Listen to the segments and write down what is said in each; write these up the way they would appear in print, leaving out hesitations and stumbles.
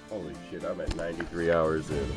Holy shit, I'm at 93 hours in.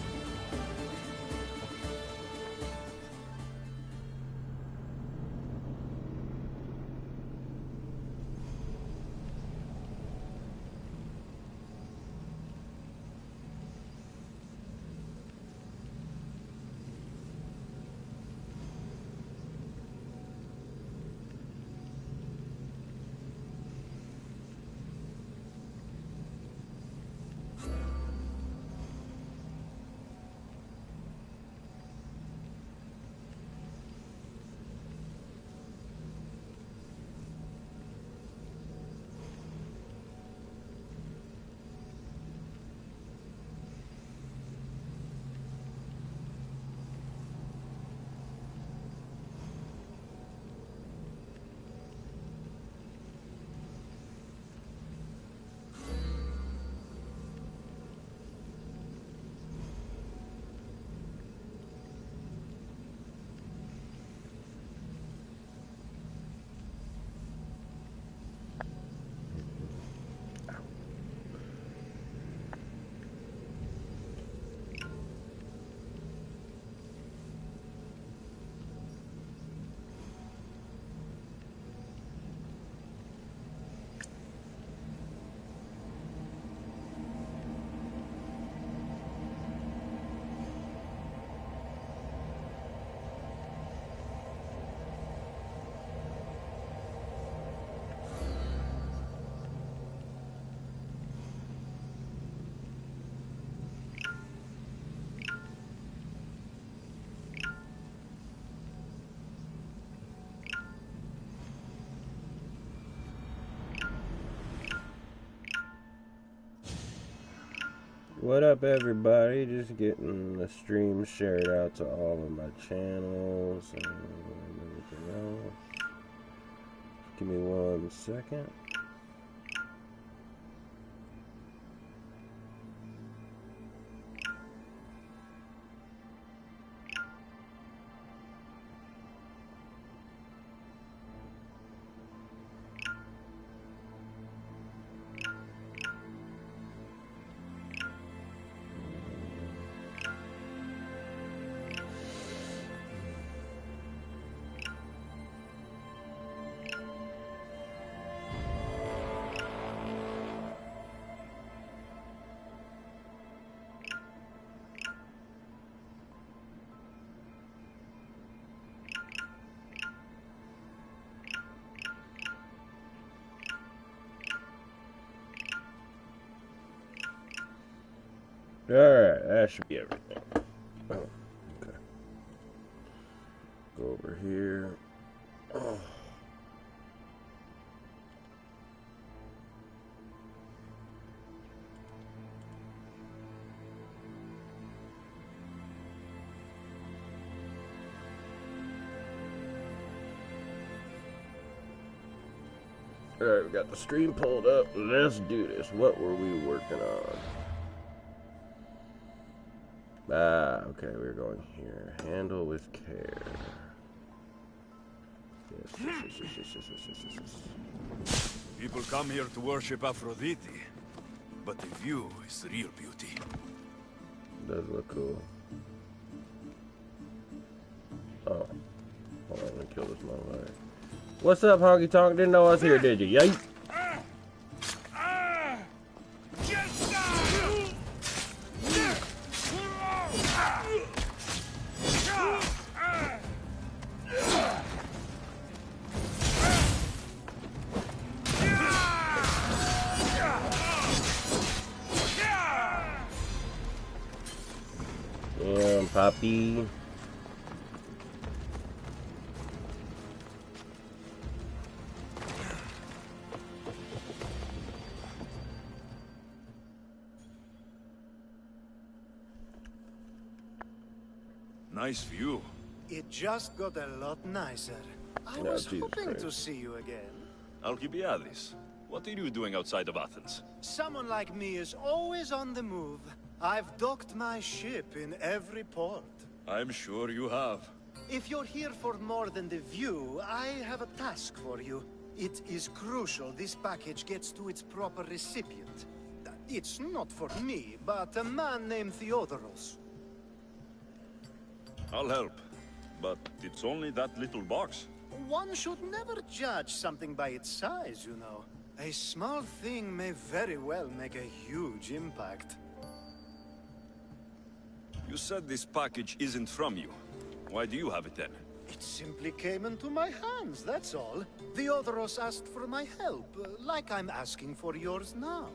What up, everybody? Just getting the stream shared out to all of my channels and everything else. Give me 1 second. Alright, that should be everything. Oh, okay. Go over here. Oh. Alright, we got the stream pulled up. Let's do this. What were we working on? Ah, okay, we're going here. Handle with care. Yes. People come here to worship Aphrodite, but the view is the real beauty. Does look cool. Oh. Hold on, let me kill this motherfucker. What's up, honky tonk? Didn't know I was here, did you? Yay! Damn, Poppy. Nice view. It just got a lot nicer. I was hoping to see you again. Alcibiades, what are you doing outside of Athens? Someone like me is always on the move. I've docked my ship in every port. I'm sure you have. If you're here for more than the view, I have a task for you. It is crucial this package gets to its proper recipient. It's not for me, but a man named Theodoros. I'll help. But it's only that little box. One should never judge something by its size, you know. A small thing may very well make a huge impact. You said this package isn't from you. Why do you have it then? It simply came into my hands, that's all. Theodoros asked for my help, like I'm asking for yours now.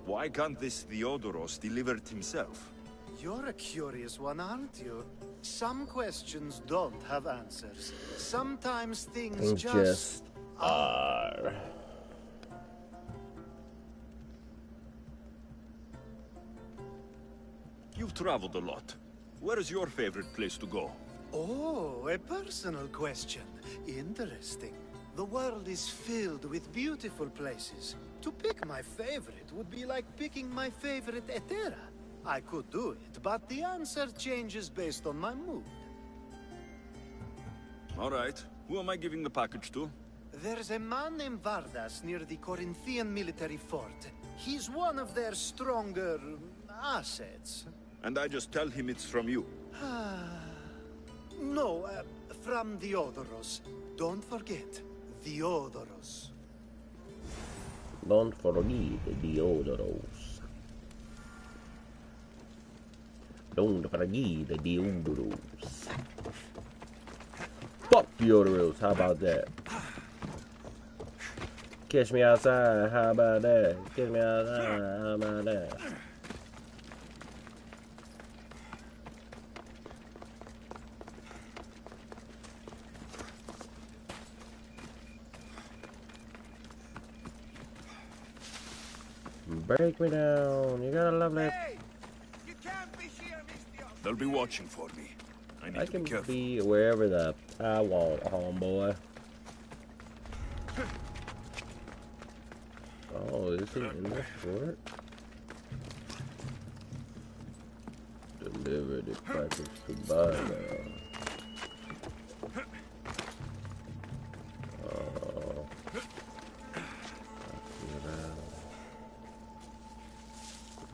Why can't this Theodoros deliver it himself? You're a curious one, aren't you? Some questions don't have answers. Sometimes things just are. You've traveled a lot. Where is your favorite place to go? Oh, a personal question. Interesting. The world is filled with beautiful places. To pick my favorite would be like picking my favorite Etera. I could do it, but the answer changes based on my mood. All right. Who am I giving the package to? There's a man named Vardas near the Corinthian military fort. He's one of their stronger assets. And I just tell him it's from you. No, from Theodoros. Don't forget, Theodoros. Don't forget Theodoros. Don't forget Theodoros. Fuck Theodoros, how about that? Catch me outside, how about that? Catch me outside, how about that? Break me down. You gotta love that. Hey! You can't be here, Mr. They'll be watching for me. I need I to can be careful. be wherever the I want, homeboy. Oh, is he in the fort? Deliver the package to Bada.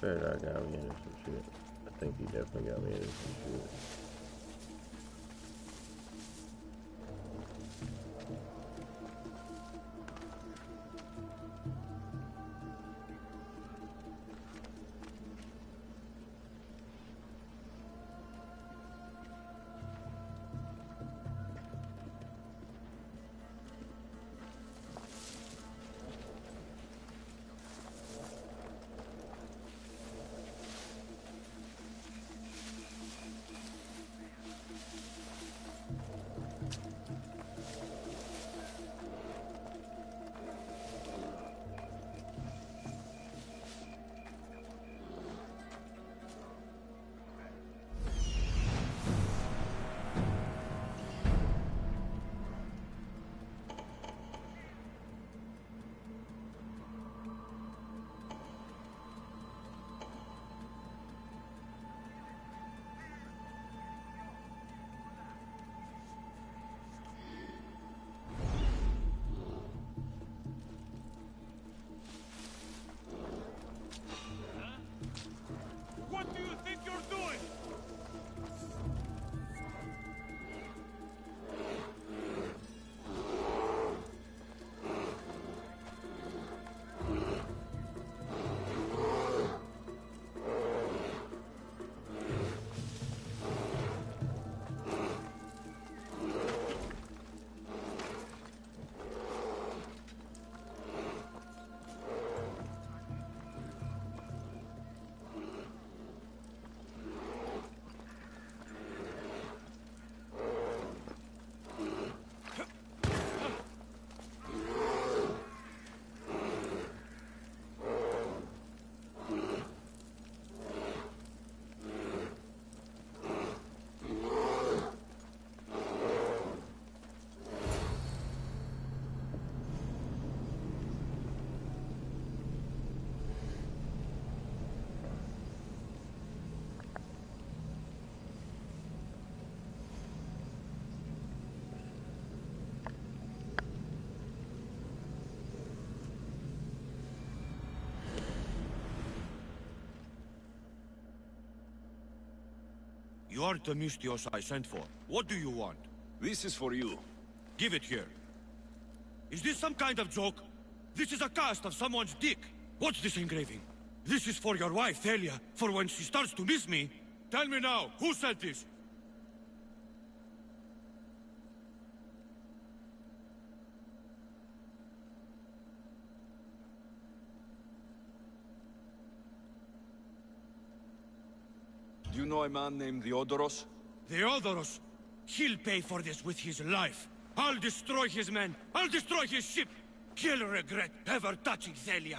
I got me into some shit. I think he definitely got me into some shit. You are the Mystios I sent for. What do you want? This is for you. Give it here. Is this some kind of joke? This is a cast of someone's dick. What's this engraving? This is for your wife, Thalia, for when she starts to miss me. Tell me now, who said this? Do you know a man named Theodoros? Theodoros? He'll pay for this with his life. I'll destroy his men. I'll destroy his ship. He'll regret ever touching Thalia.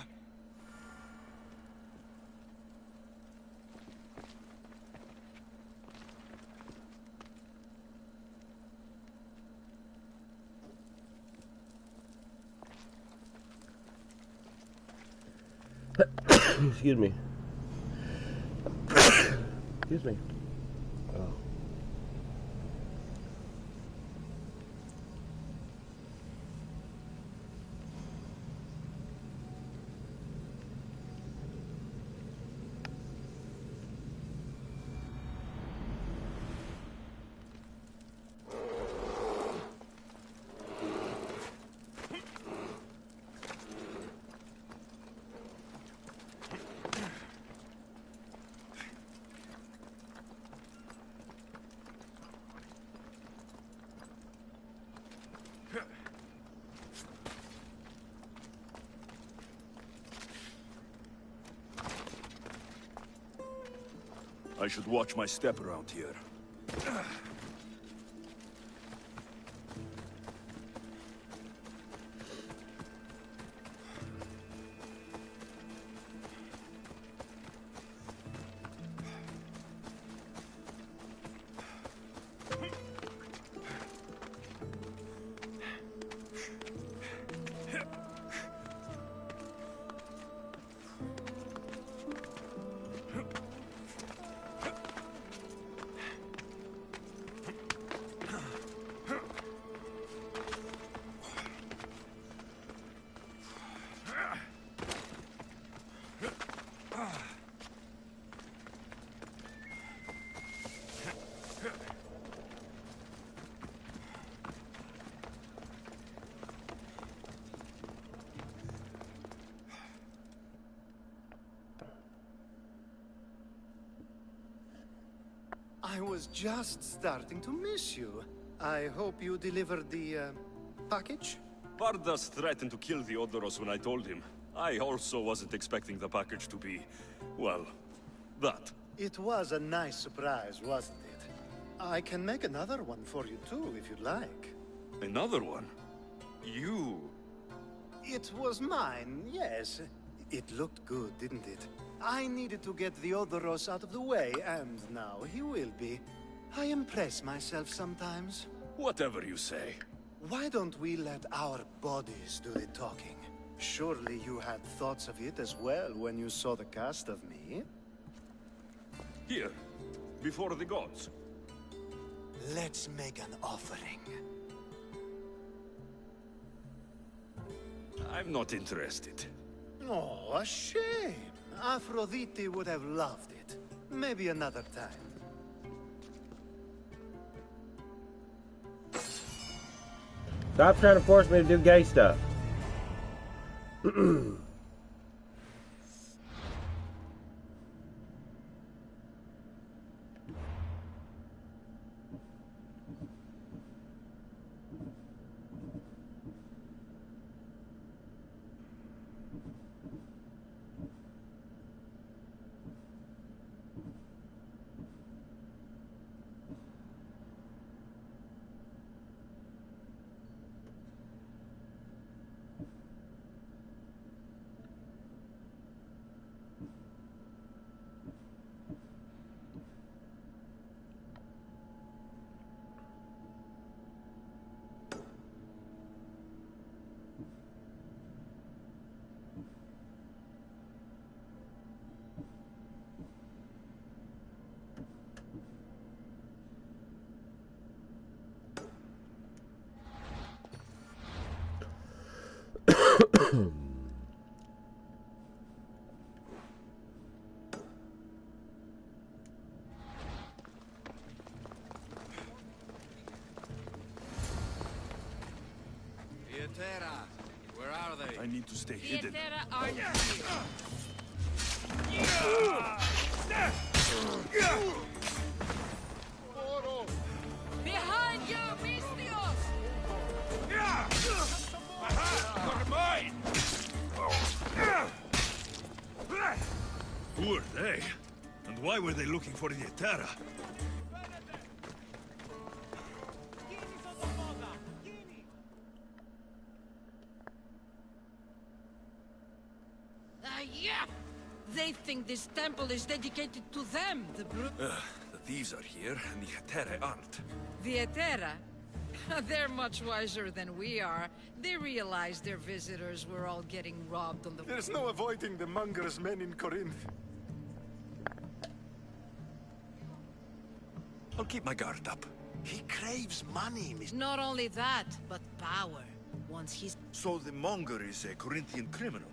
Excuse me. Excuse me. Oh. I should watch my step around here. I was just starting to miss you. I hope you delivered the, package? Bardas threatened to kill Theodoros when I told him. I also wasn't expecting the package to be, well, that. It was a nice surprise, wasn't it? I can make another one for you too, if you'd like. Another one? You? It was mine, yes. It looked good, didn't it? I needed to get Theodoros out of the way, and now he will be. I impress myself sometimes. Whatever you say. Why don't we let our bodies do the talking? Surely you had thoughts of it as well when you saw the cast of me? Here, before the gods. Let's make an offering. I'm not interested. Oh, a shame. Aphrodite would have loved it. Maybe another time. Stop trying to force me to do gay stuff. to stay hidden. Etera aren't here. Behind you, Mistios! You're mine! Who are they? And why were they looking for the Etera? Yeah! They think this temple is dedicated to them, the The thieves are here, and the Etera aren't. The Etera? They're much wiser than we are. They realized their visitors were all getting robbed on the... There's no avoiding the monger's men in Corinth. I'll keep my guard up. He craves money, Mr. Not only that, but power. Once he's... So the monger is a Corinthian criminal?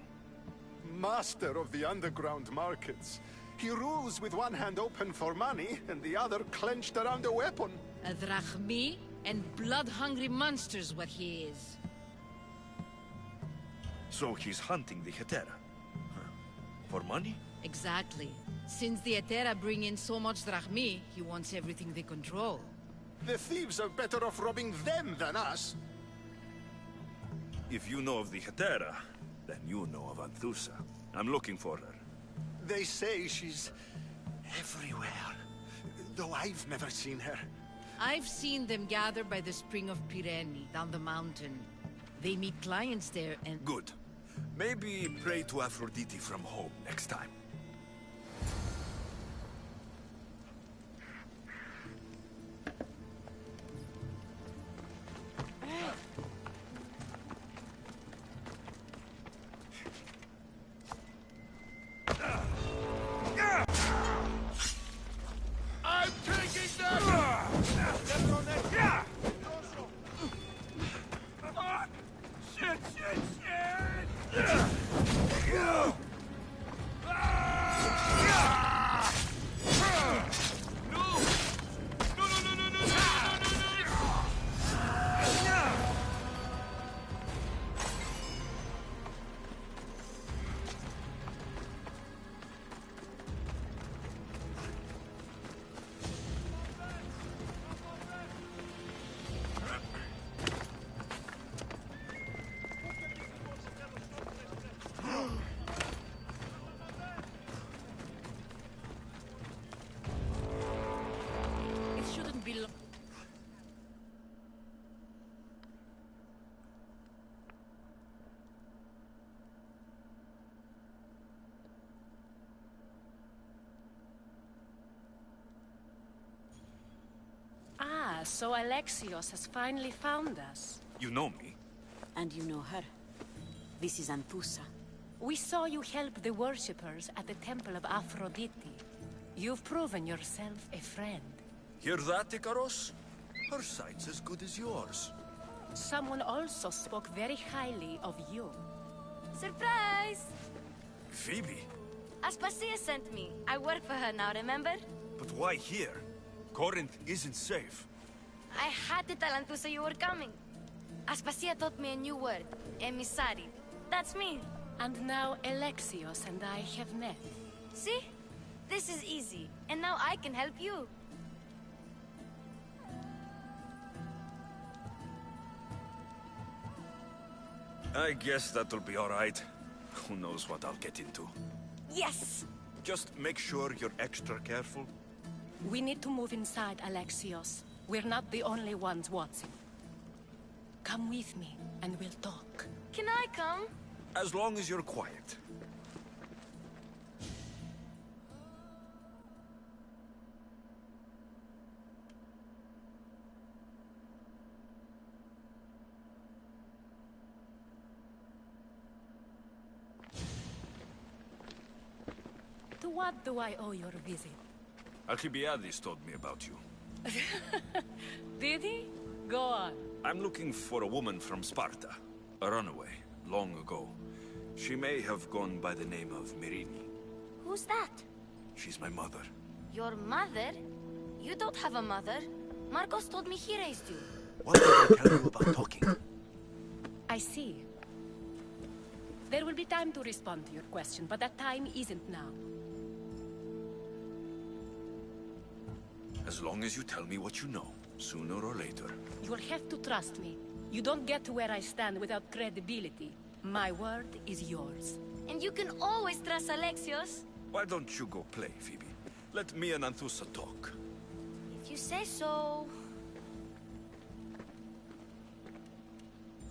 Master of the underground markets. He rules with one hand open for money and the other clenched around a weapon. A drachmi and blood-hungry monster's what he is. So he's hunting the Etera? Huh. For money? Exactly. Since the Etera bring in so much drachmi, he wants everything they control. The thieves are better off robbing them than us. If you know of the Etera, then you know of Anthusa. I'm looking for her. They say she's everywhere, though I've never seen her. I've seen them gather by the spring of Pireni, down the mountain. They meet clients there and... Good. Maybe pray to Aphrodite from home next time. I'm taking them! Shit, shit, shit! It shouldn't be long. Ah, so Alexios has finally found us. You know me? And you know her. This is Anthusa. We saw you help the worshippers at the Temple of Aphrodite. You've proven yourself a friend. Hear that, Ikaros? Her sight's as good as yours. Someone also spoke very highly of you. Surprise! Phoebe? Aspasia sent me. I work for her now, remember? But why here? Corinth isn't safe. I had to tell Anthusa you were coming. Aspasia taught me a new word. Emissary. That's me. And now Alexios and I have met. See? This is easy. And now I can help you. I guess that'll be all right. Who knows what I'll get into. Yes! Just make sure you're extra careful. We need to move inside, Alexios. We're not the only ones watching. Come with me, and we'll talk. Can I come? As long as you're quiet. To what do I owe your visit? Alcibiades told me about you. Did he? Go on. I'm looking for a woman from Sparta. A runaway, long ago. She may have gone by the name of Myrine. Who's that? She's my mother. Your mother? You don't have a mother. Marcos told me he raised you. What did I tell you about talking? I see. There will be time to respond to your question, but that time isn't now. As long as you tell me what you know, sooner or later. You'll have to trust me. You don't get to where I stand without credibility. My word is yours. And you can always trust Alexios. Why don't you go play, Phoebe? Let me and Anthusa talk. If you say so.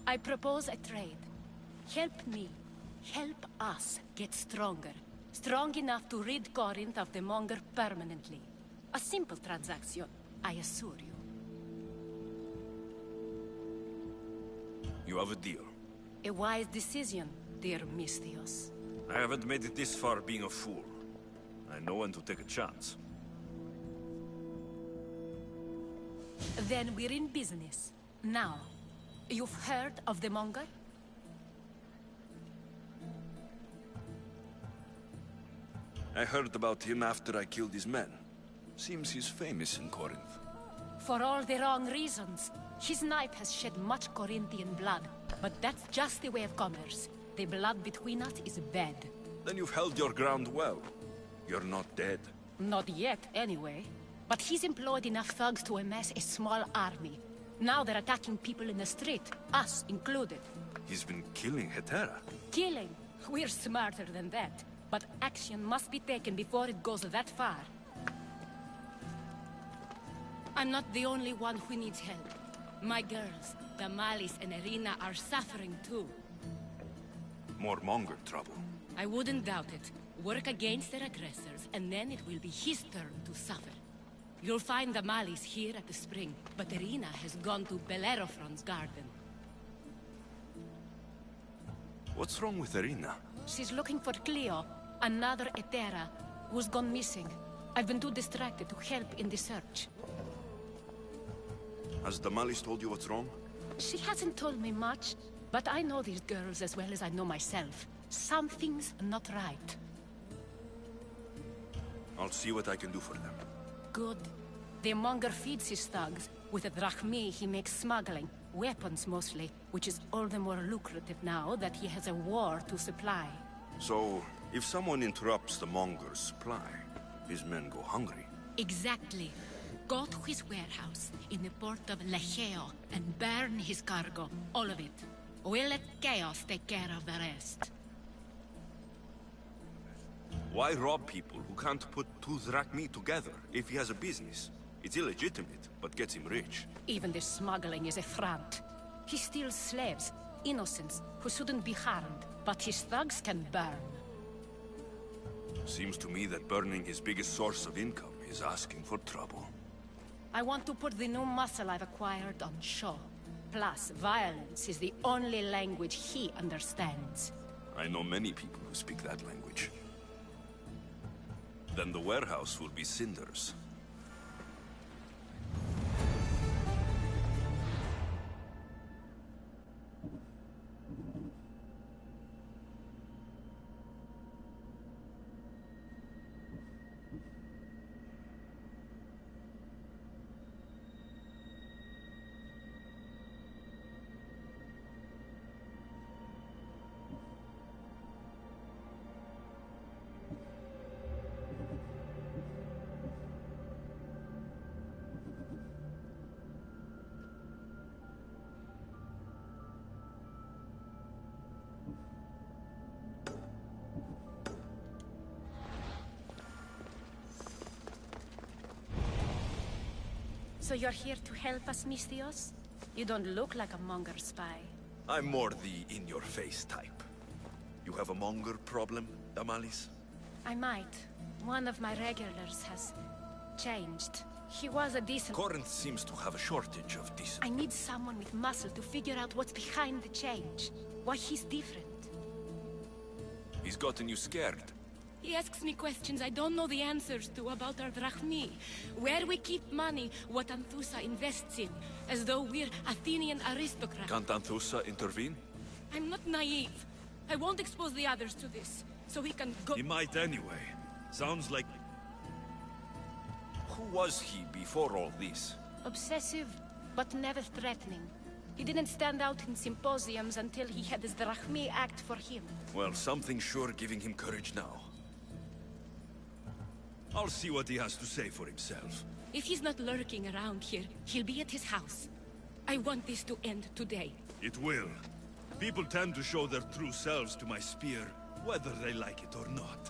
I propose a trade. Help me. Help us get stronger. Strong enough to rid Corinth of the Monger permanently. A simple transaction, I assure you. You have a deal. A wise decision, dear Misthios. I haven't made it this far being a fool. I know when to take a chance. Then we're in business. Now, you've heard of the Monger? I heard about him after I killed his men. Seems he's famous in Corinth. For all the wrong reasons. His knife has shed much Corinthian blood, but that's just the way of commerce. The blood between us is bad. Then you've held your ground well. You're not dead. Not yet, anyway. But he's employed enough thugs to amass a small army. Now they're attacking people in the street, us included. He's been killing Hetera. Killing? We're smarter than that. But action must be taken before it goes that far. I'm not the only one who needs help. My girls, Damalis and Irina, are suffering too. More Monger trouble. I wouldn't doubt it. Work against their aggressors, and then it will be his turn to suffer. You'll find Damalis here at the spring, but Irina has gone to Bellerophon's garden. What's wrong with Irina? She's looking for Cleo, another Hetera, who's gone missing. I've been too distracted to help in the search. Has Damalis told you what's wrong? She hasn't told me much, but I know these girls as well as I know myself. Something's not right. I'll see what I can do for them. Good. The Monger feeds his thugs. With a drachmi, he makes smuggling. Weapons, mostly, which is all the more lucrative now that he has a war to supply. So, if someone interrupts the Monger's supply, his men go hungry. Exactly. Go to his warehouse in the port of Lecheo and burn his cargo, all of it. We'll let chaos take care of the rest. Why rob people who can't put two drachmi together if he has a business? It's illegitimate, but gets him rich. Even the smuggling is a front. He steals slaves, innocents, who shouldn't be harmed, but his thugs can burn. Seems to me that burning his biggest source of income is asking for trouble. I want to put the new muscle I've acquired on show. Plus, violence is the only language he understands. I know many people who speak that language. Then the warehouse will be cinders. So you're here to help us, Misthios? You don't look like a Monger spy. I'm more the in-your-face type. You have a Monger problem, Damalis? I might. One of my regulars has changed. He was a decent... Corinth seems to have a shortage of decent... I need someone with muscle to figure out what's behind the change. Why he's different. He's gotten you scared. He asks me questions I don't know the answers to about our drachmi. Where we keep money, what Anthusa invests in. As though we're Athenian aristocrats. Can't Anthusa intervene? I'm not naive. I won't expose the others to this. So he can go... He might anyway. Sounds like... Who was he before all this? Obsessive, but never threatening. He didn't stand out in symposiums until he had his drachmae act for him. Well, something's sure giving him courage now. I'll see what he has to say for himself. If he's not lurking around here, he'll be at his house. I want this to end today. It will. People tend to show their true selves to my spear, whether they like it or not.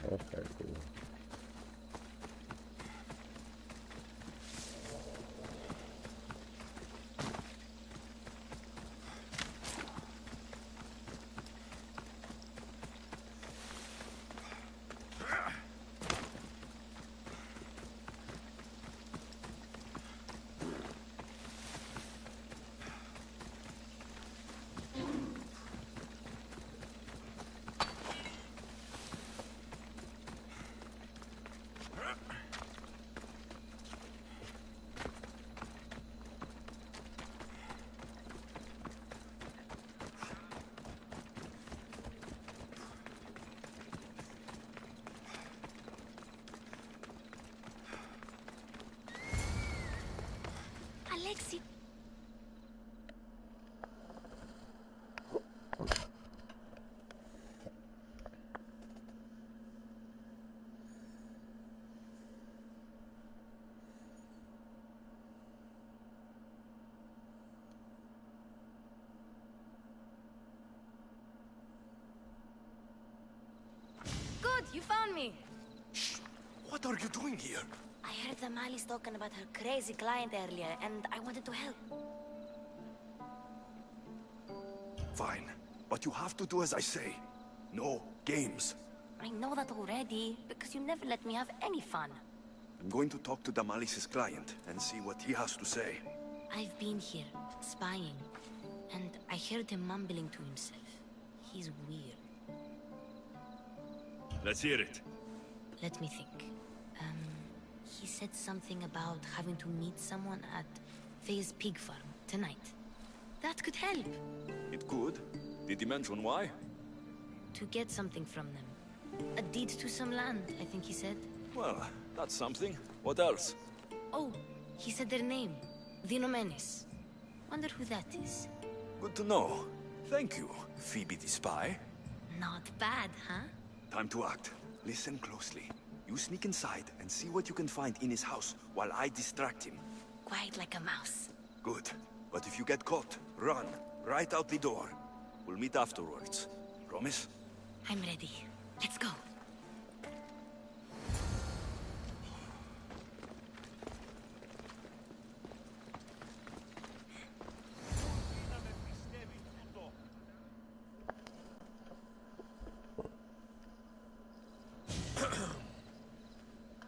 Okay, cool. Alexi. Good, you found me. Shh! What are you doing here? I heard the Mali's talking about her crazy client earlier, and I wanted to help. Fine, but you have to do as I say. No games. I know that already, because you never let me have any fun. I'm going to talk to Damalis's client and see what he has to say. I've been here, spying, and I heard him mumbling to himself. He's weird. Let's hear it. Let me think. He said something about having to meet someone at Faye's pig farm tonight. That could help. It could. Did he mention why? To get something from them. A deed to some land, I think he said. Well, that's something. What else? Oh, he said their name. The Nomenes. Wonder who that is. Good to know. Thank you, Phoebe the spy. Not bad, huh? Time to act. Listen closely. You sneak inside and see what you can find in his house while I distract him. Quiet like a mouse. Good. But if you get caught, run. Right out the door. We'll meet afterwards. Promise? I'm ready. Let's go.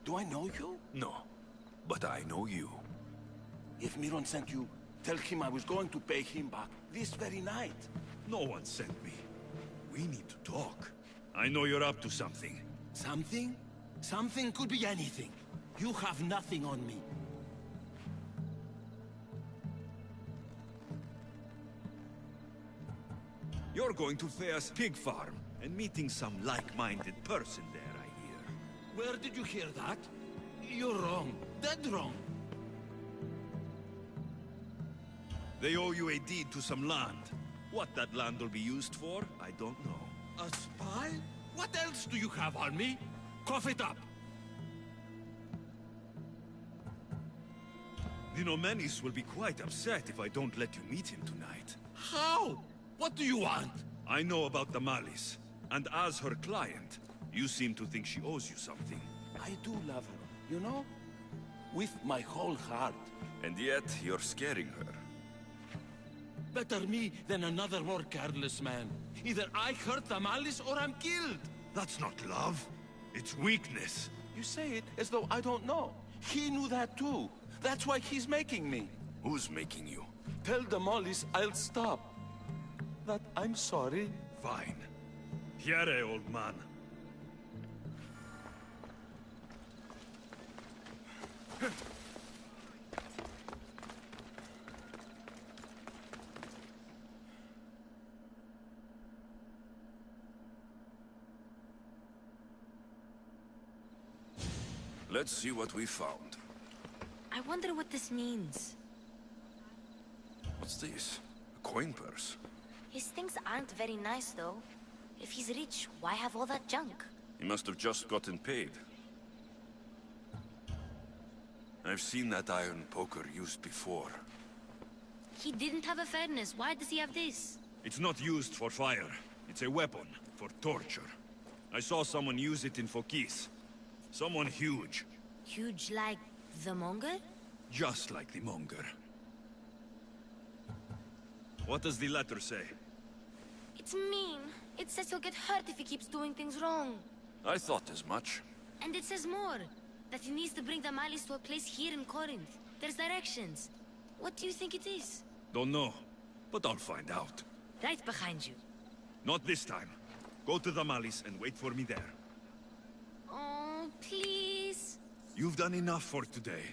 Do I know you? No. But I know you. If Miron sent you, tell him I was going to pay him back this very night. No one sent me. We need to talk. I know you're up to something. Something? Something could be anything. You have nothing on me. You're going to Thea's pig farm and meeting some like-minded person there, I hear. Where did you hear that? You're wrong. Dead wrong. They owe you a deed to some land. What that land will be used for, I don't know. A spy? What else do you have on me? Cough it up. The Nomenes will be quite upset if I don't let you meet him tonight. How? What do you want? I know about the Malice, and as her client, you seem to think she owes you something. I do love her, you know? With my whole heart. And yet, you're scaring her. Better me than another more careless man. Either I hurt the Malice or I'm killed. That's not love. It's weakness. You say it as though I don't know. He knew that too. That's why he's making me. Who's making you? Tell the Malice I'll stop. That I'm sorry. Fine. Here, old man. Let's see what we found. I wonder what this means. What's this? A coin purse? His things aren't very nice, though. If he's rich, why have all that junk? He must have just gotten paid. I've seen that iron poker used before. He didn't have a furnace. Why does he have this? It's not used for fire. It's a weapon for torture. I saw someone use it in Fokis. Someone huge. Huge like the Monger? Just like the Monger. What does the letter say? It's mean. It says he'll get hurt if he keeps doing things wrong. I thought as much. And it says more. That he needs to bring the Malice to a place here in Corinth. There's directions. What do you think it is? Don't know, but I'll find out. Right behind you. Not this time. Go to the Malice and wait for me there. Oh, please. You've done enough for today.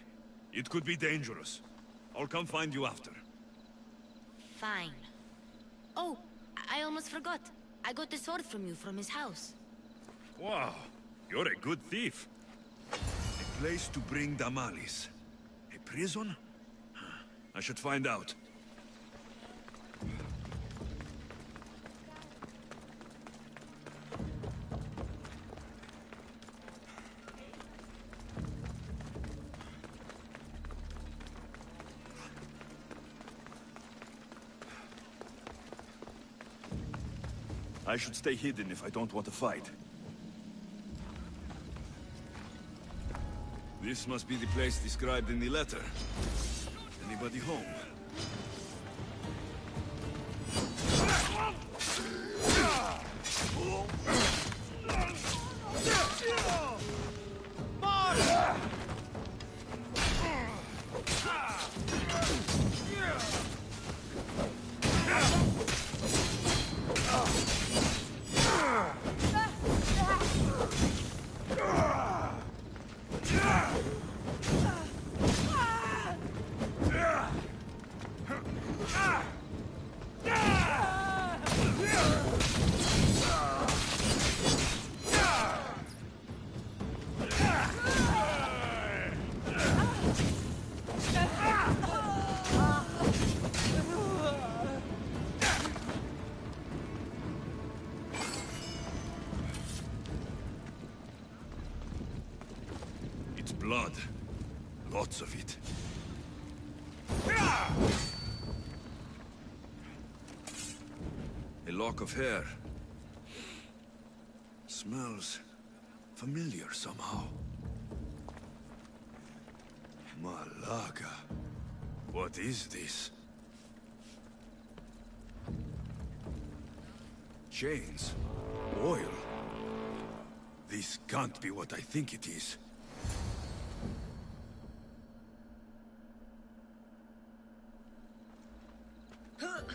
It could be dangerous. I'll come find you after. Fine. Oh, I almost forgot. I got the sword from you from his house. Wow, you're a good thief. A place to bring the Malice. A prison? I should find out. I should stay hidden if I don't want to fight. This must be the place described in the letter. Anybody home? Blood. Lots of it. A lock of hair. Smells familiar somehow. Malaga. What is this? Chains. Oil. This can't be what I think it is.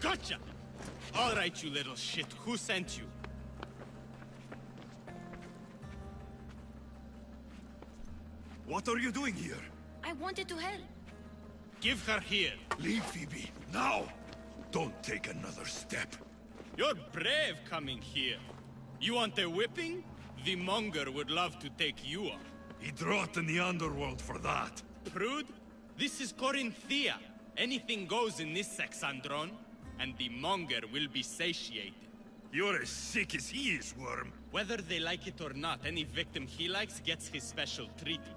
Gotcha! All right, you little shit. Who sent you? What are you doing here? I wanted to help. Give her here. Leave, Phoebe. Now! Don't take another step. You're brave coming here. You want a whipping? The Monger would love to take you on. He'd rot in the underworld for that. Prude, this is Corinthia. Anything goes in this Sexandron, and the Monger will be satiated. You're as sick as he is, Worm. Whether they like it or not, any victim he likes gets his special treatment.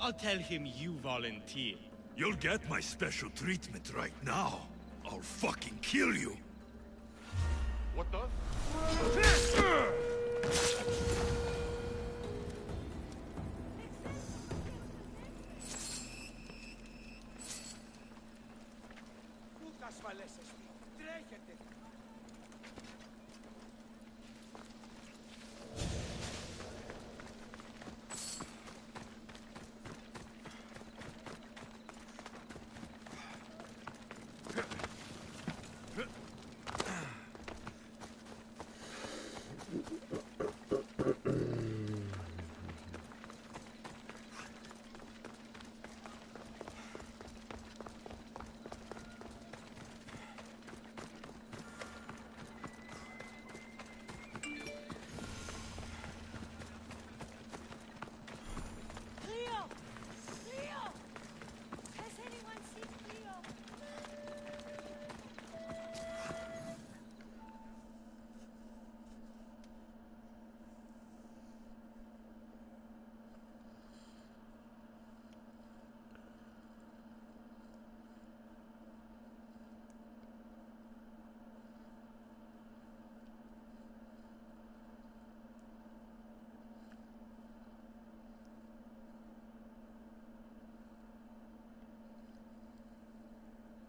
I'll tell him you volunteer. You'll get my special treatment right now. I'll fucking kill you. What the? Πού τα ασφαλέσαι, τρέχετε!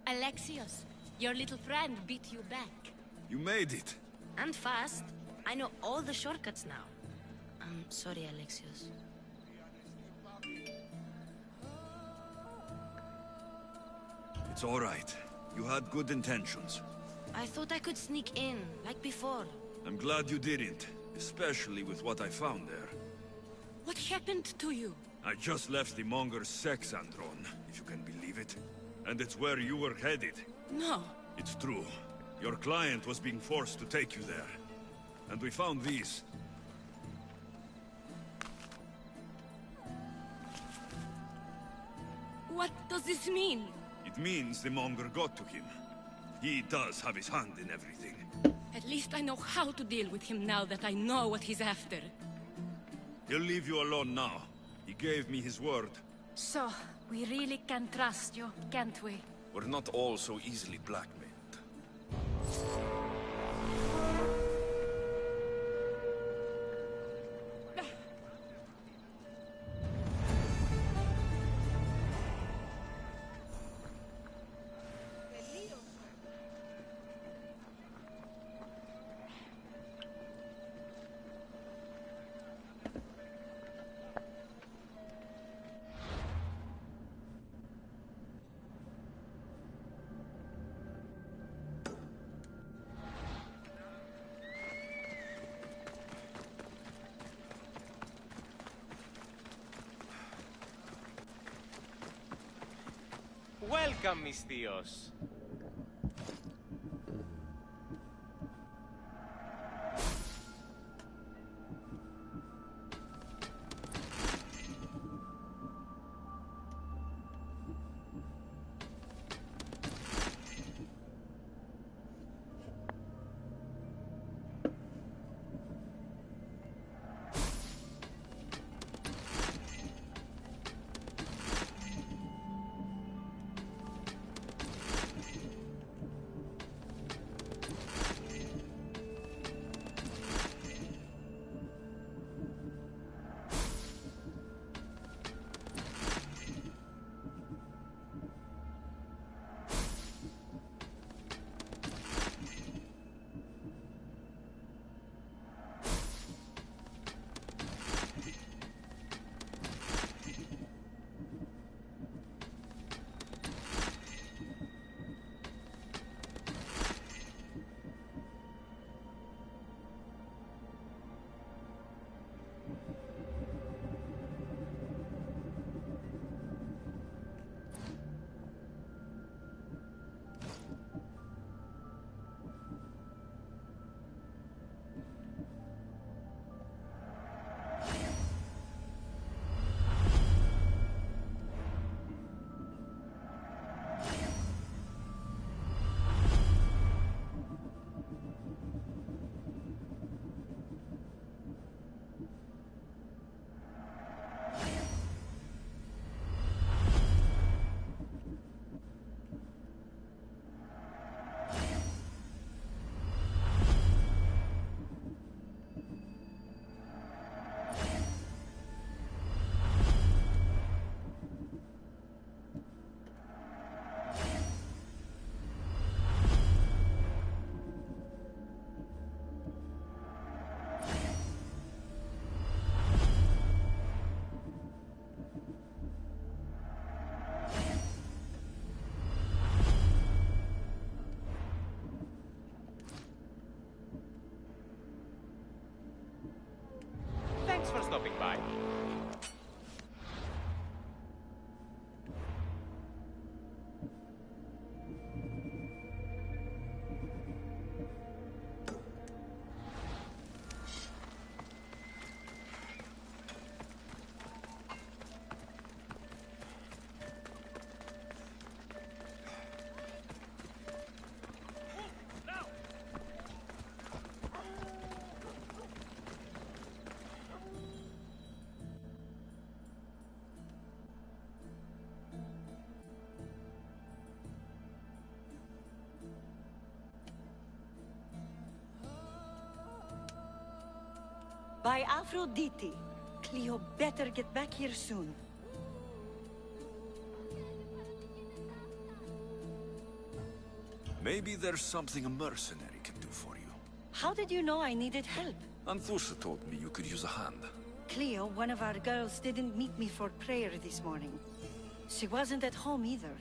Alexios, your little friend beat you back. You made it. And fast. I know all the shortcuts now. I'm sorry, Alexios. It's all right. You had good intentions. I thought I could sneak in, like before. I'm glad you didn't, especially with what I found there. What happened to you? I just left the Monger's sex andron, if you can believe it. And it's where you were headed. No. It's true. Your client was being forced to take you there. And we found these. What does this mean? It means the Monger got to him. He does have his hand in everything. At least I know how to deal with him now that I know what he's after. He'll leave you alone now. He gave me his word. So, we really can trust you, can't we? We're not all so easily blackmailed. Welcome, mis tíos. By Aphrodite. Cleo better get back here soon. Maybe there's something a mercenary can do for you. How did you know I needed help? Anthusa told me you could use a hand. Cleo, one of our girls, didn't meet me for prayer this morning. She wasn't at home either.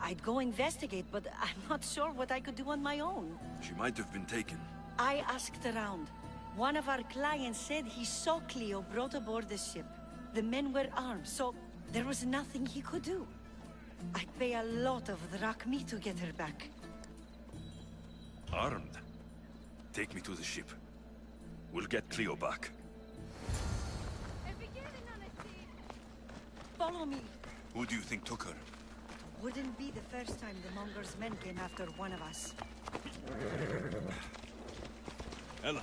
I'd go investigate, but I'm not sure what I could do on my own. She might have been taken. I asked around. One of our clients said he saw Cleo brought aboard the ship. The men were armed, so there was nothing he could do. I'd pay a lot of drachmi to get her back. Armed? Take me to the ship. We'll get Cleo back. Follow me. Who do you think took her? Wouldn't be the first time the Monger's men came after one of us. Ella.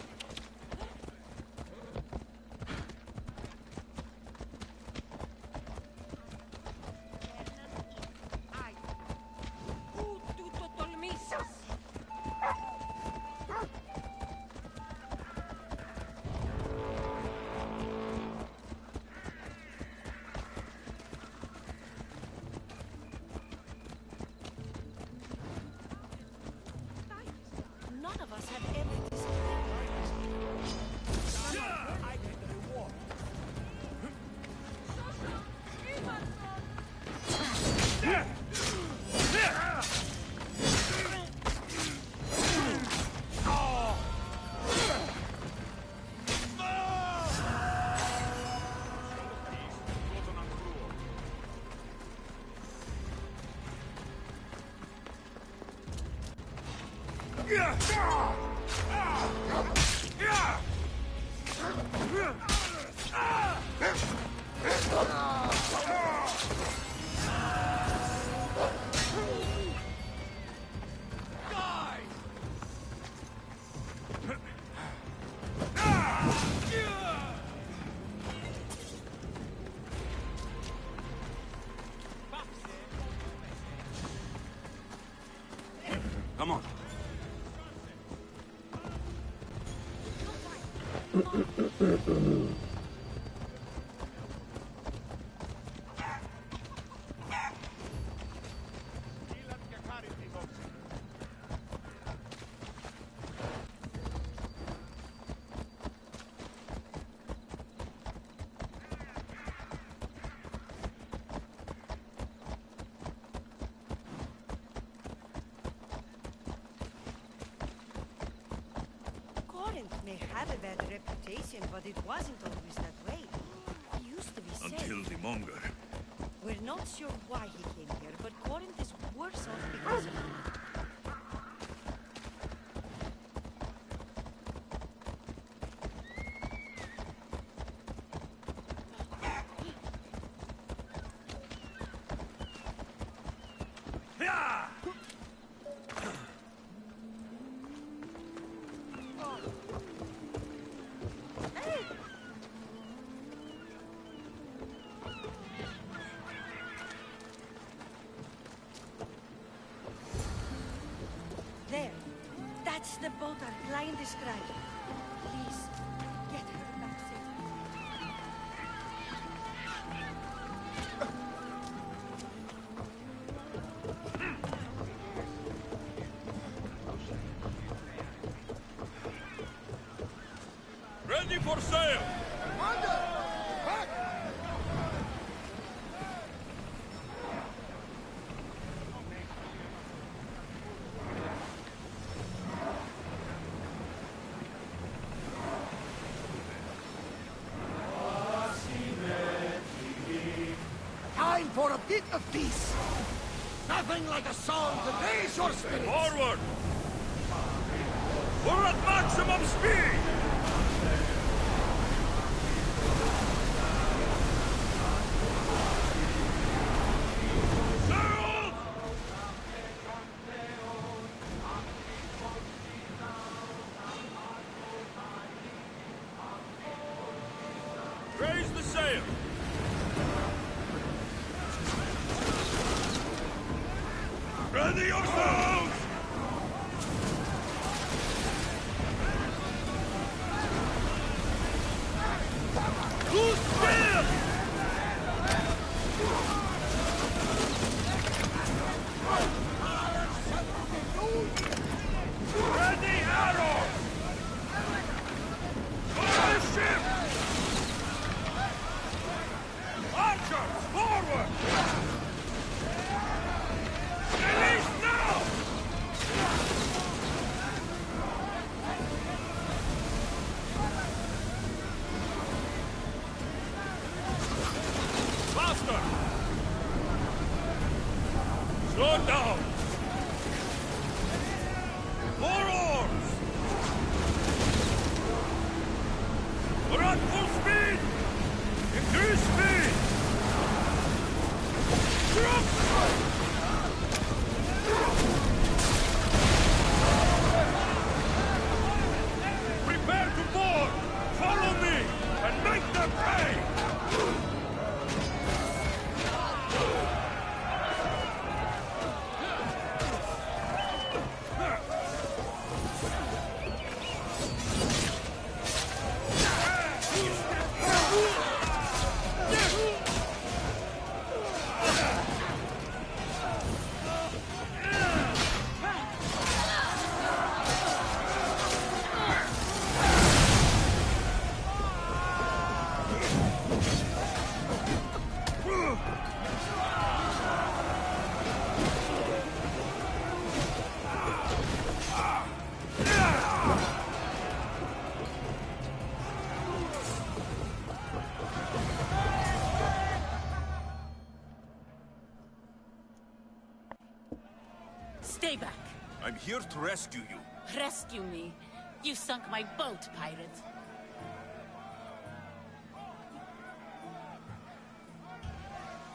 None of us have ever I get the reward. Come on. Corinth may have a bad reputation, but it wasn't always that way. He used to be safe. Until the Monger. We're not sure why he came here, but Corinth is worse off because of him. There. That's the boat our client described. Please, get her back safely. Ready for sail! Time for a bit of peace. Nothing like a song to raise your spirits. Forward! We're at maximum speed! Sail! Raise the sail! Ready yourselves! Arms! Forward! Release now! Faster! Slow down! More oars! We're at full speed! Increase speed! Drop! Prepare to board! Follow me! And make them pay! Stay back. I'm here to rescue you. Rescue me. You sunk my boat, pirate.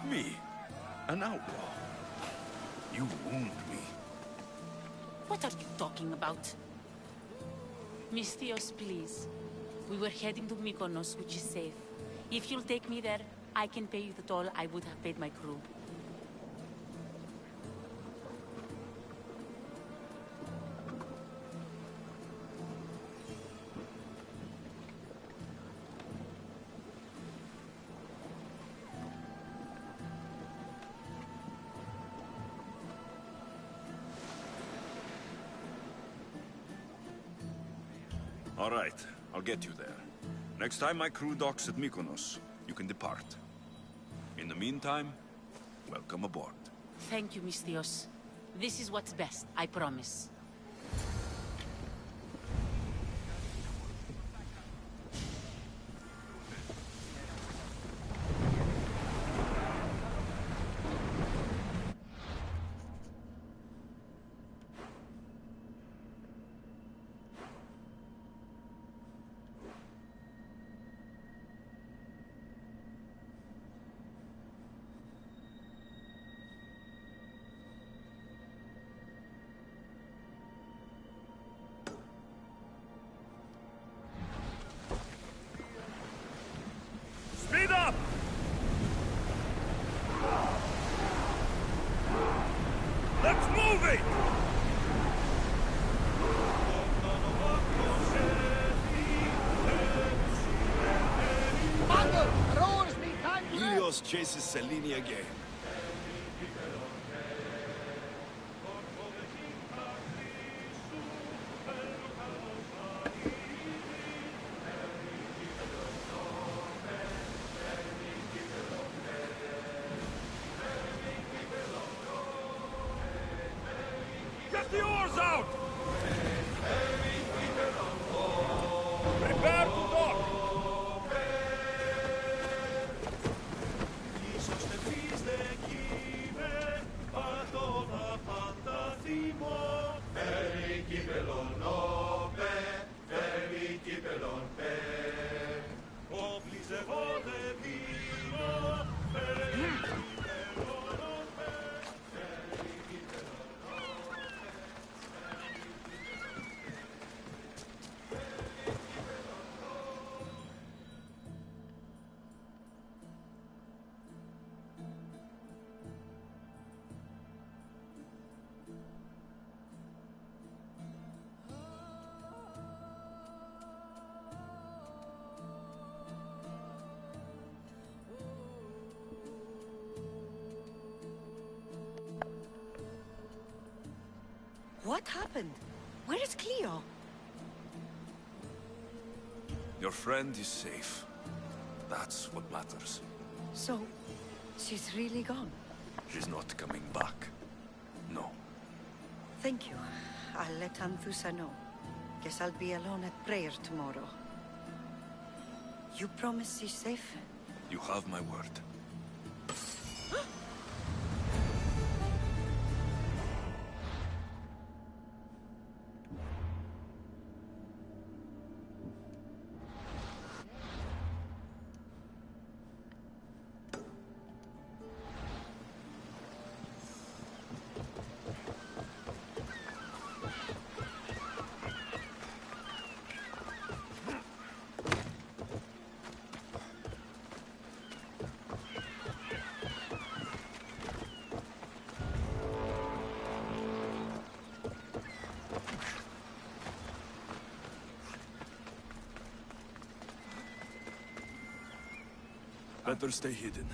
Me? An outlaw? You wound me. What are you talking about? Misthios, please. We were heading to Mykonos, which is safe. If you'll take me there, I can pay you the toll I would have paid my crew. All right, I'll get you there. Next time my crew docks at Mykonos, you can depart. In the meantime, welcome aboard. Thank you, Misthios. This is what's best, I promise. Speed up! Let's move it! Helios chases Selene again. Get the oars out! Prepare to dock! What happened? Where is Cleo? Your friend is safe. That's what matters. So, She's really gone. She's not coming back. No. Thank you. I'll let Anthusa know. Guess I'll be alone at prayer tomorrow. You promise she's safe? You have my word. Better stay hidden.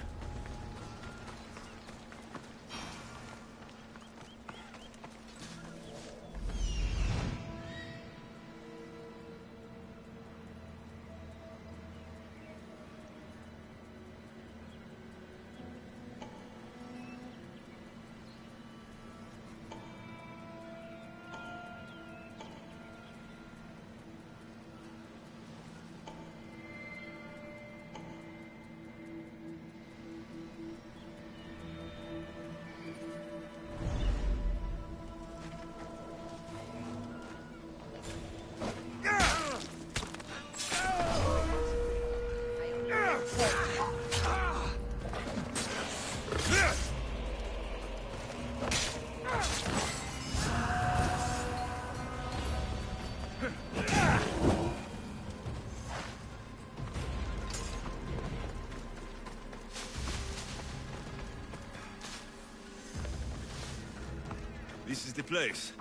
This is the place.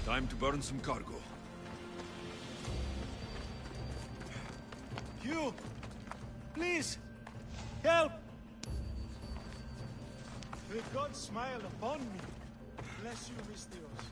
Time to burn some cargo. You! Please! Help! May God smile upon me. Bless you, Mistios.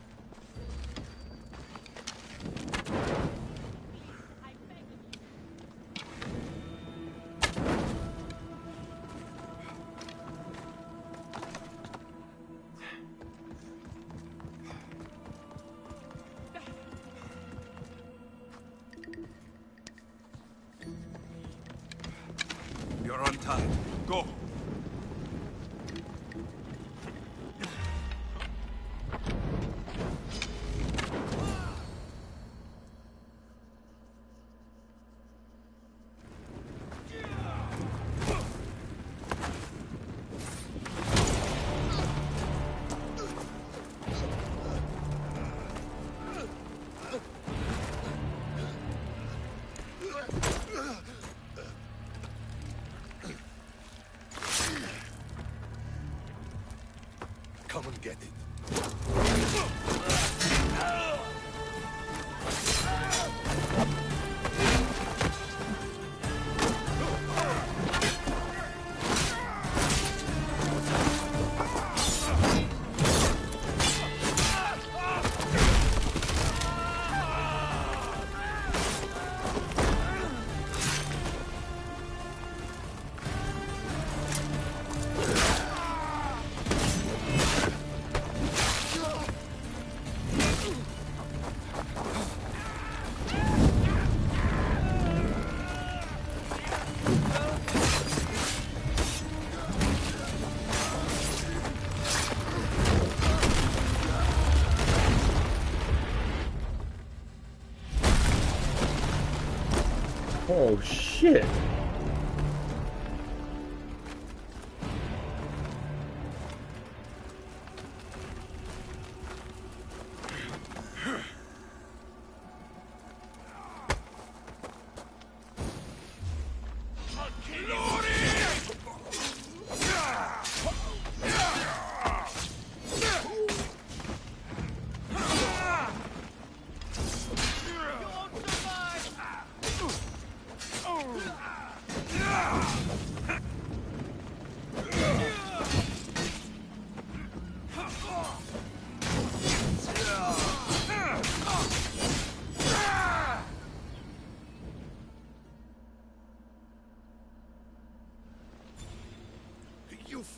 You're untied. Go! Come and get it. Oh shit!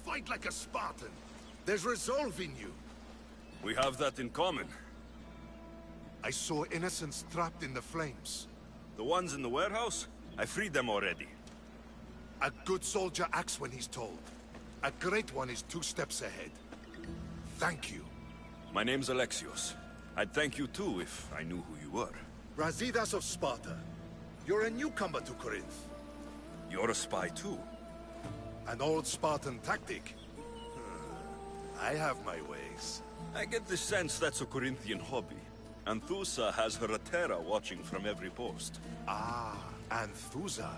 fight like a Spartan. There's resolve in you. We have that in common. I saw innocents trapped in the flames. The ones in the warehouse? I freed them already. A good soldier acts when he's told. A great one is 2 steps ahead. Thank you. My name's Alexios. I'd thank you too if I knew who you were. Brasidas of Sparta. You're a newcomer to Corinth. You're a spy too. An old Spartan tactic. I have my ways. I get the sense that's a Corinthian hobby. Anthusa has her Atera watching from every post. Ah, Anthusa.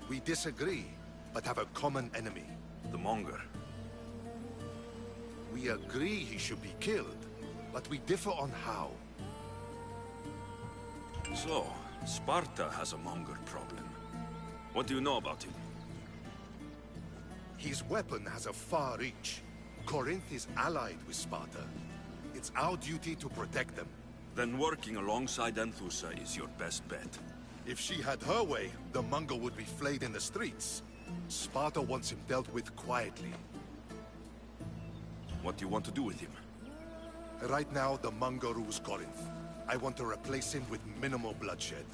We disagree, but have a common enemy. The Monger. We agree he should be killed, but we differ on how. So, Sparta has a Monger problem. What do you know about him? His weapon has a far reach. Corinth is allied with Sparta. It's our duty to protect them. Then working alongside Anthusa is your best bet. If she had her way, the Monger would be flayed in the streets. Sparta wants him dealt with quietly. What do you want to do with him? Right now, the Monger rules Corinth. I want to replace him with minimal bloodshed.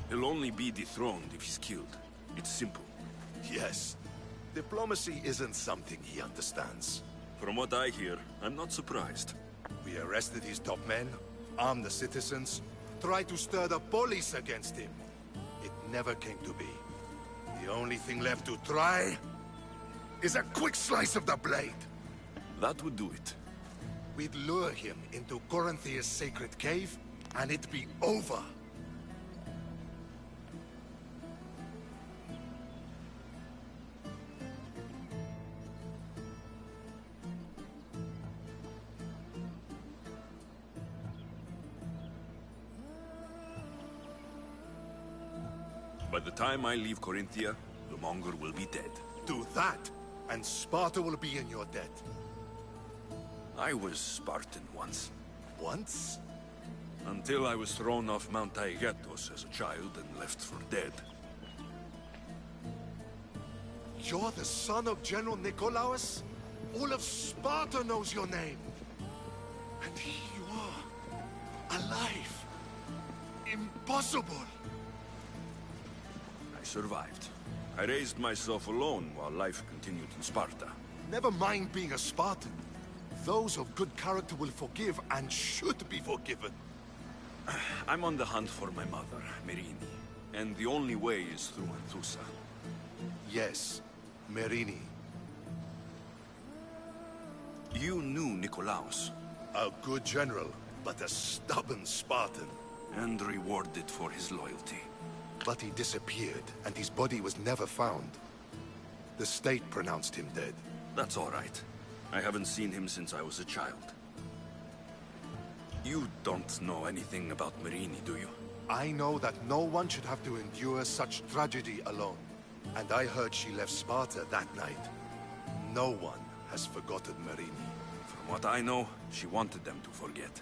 He'll only be dethroned if he's killed. It's simple. Yes. Diplomacy isn't something he understands. From what I hear, I'm not surprised. We arrested his top men, armed the citizens, tried to stir the police against him. It never came to be. The only thing left to try is a quick slice of the blade. That would do it. We'd lure him into Corinthia's sacred cave, and it'd be over. By the time I leave Corinthia, the Monger will be dead. Do that, and Sparta will be in your debt. I was Spartan once. Once? Until I was thrown off Mount Taygetos as a child and left for dead. You're the son of General Nikolaos? All of Sparta knows your name. And here you are, alive. Impossible. I survived. I raised myself alone while life continued in Sparta. Never mind being a Spartan. Those of good character will forgive and should be forgiven. I'm on the hunt for my mother, Merini. And the only way is through Anthusa. Yes, Merini. You knew Nikolaos. A good general, but a stubborn Spartan. And rewarded for his loyalty. But he disappeared, and his body was never found. The state pronounced him dead. That's all right. I haven't seen him since I was a child. You don't know anything about Merini, do you? I know that no one should have to endure such tragedy alone. And I heard she left Sparta that night. No one has forgotten Merini. From what I know, she wanted them to forget.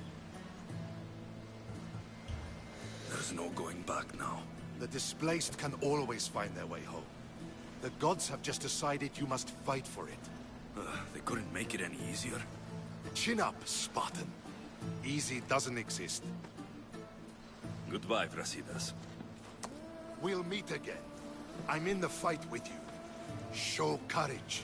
There's no going back now. The displaced can always find their way home. The gods have just decided you must fight for it. They couldn't make it any easier. Chin up, Spartan. Easy doesn't exist. Goodbye, Brasidas. We'll meet again. I'm in the fight with you. Show courage.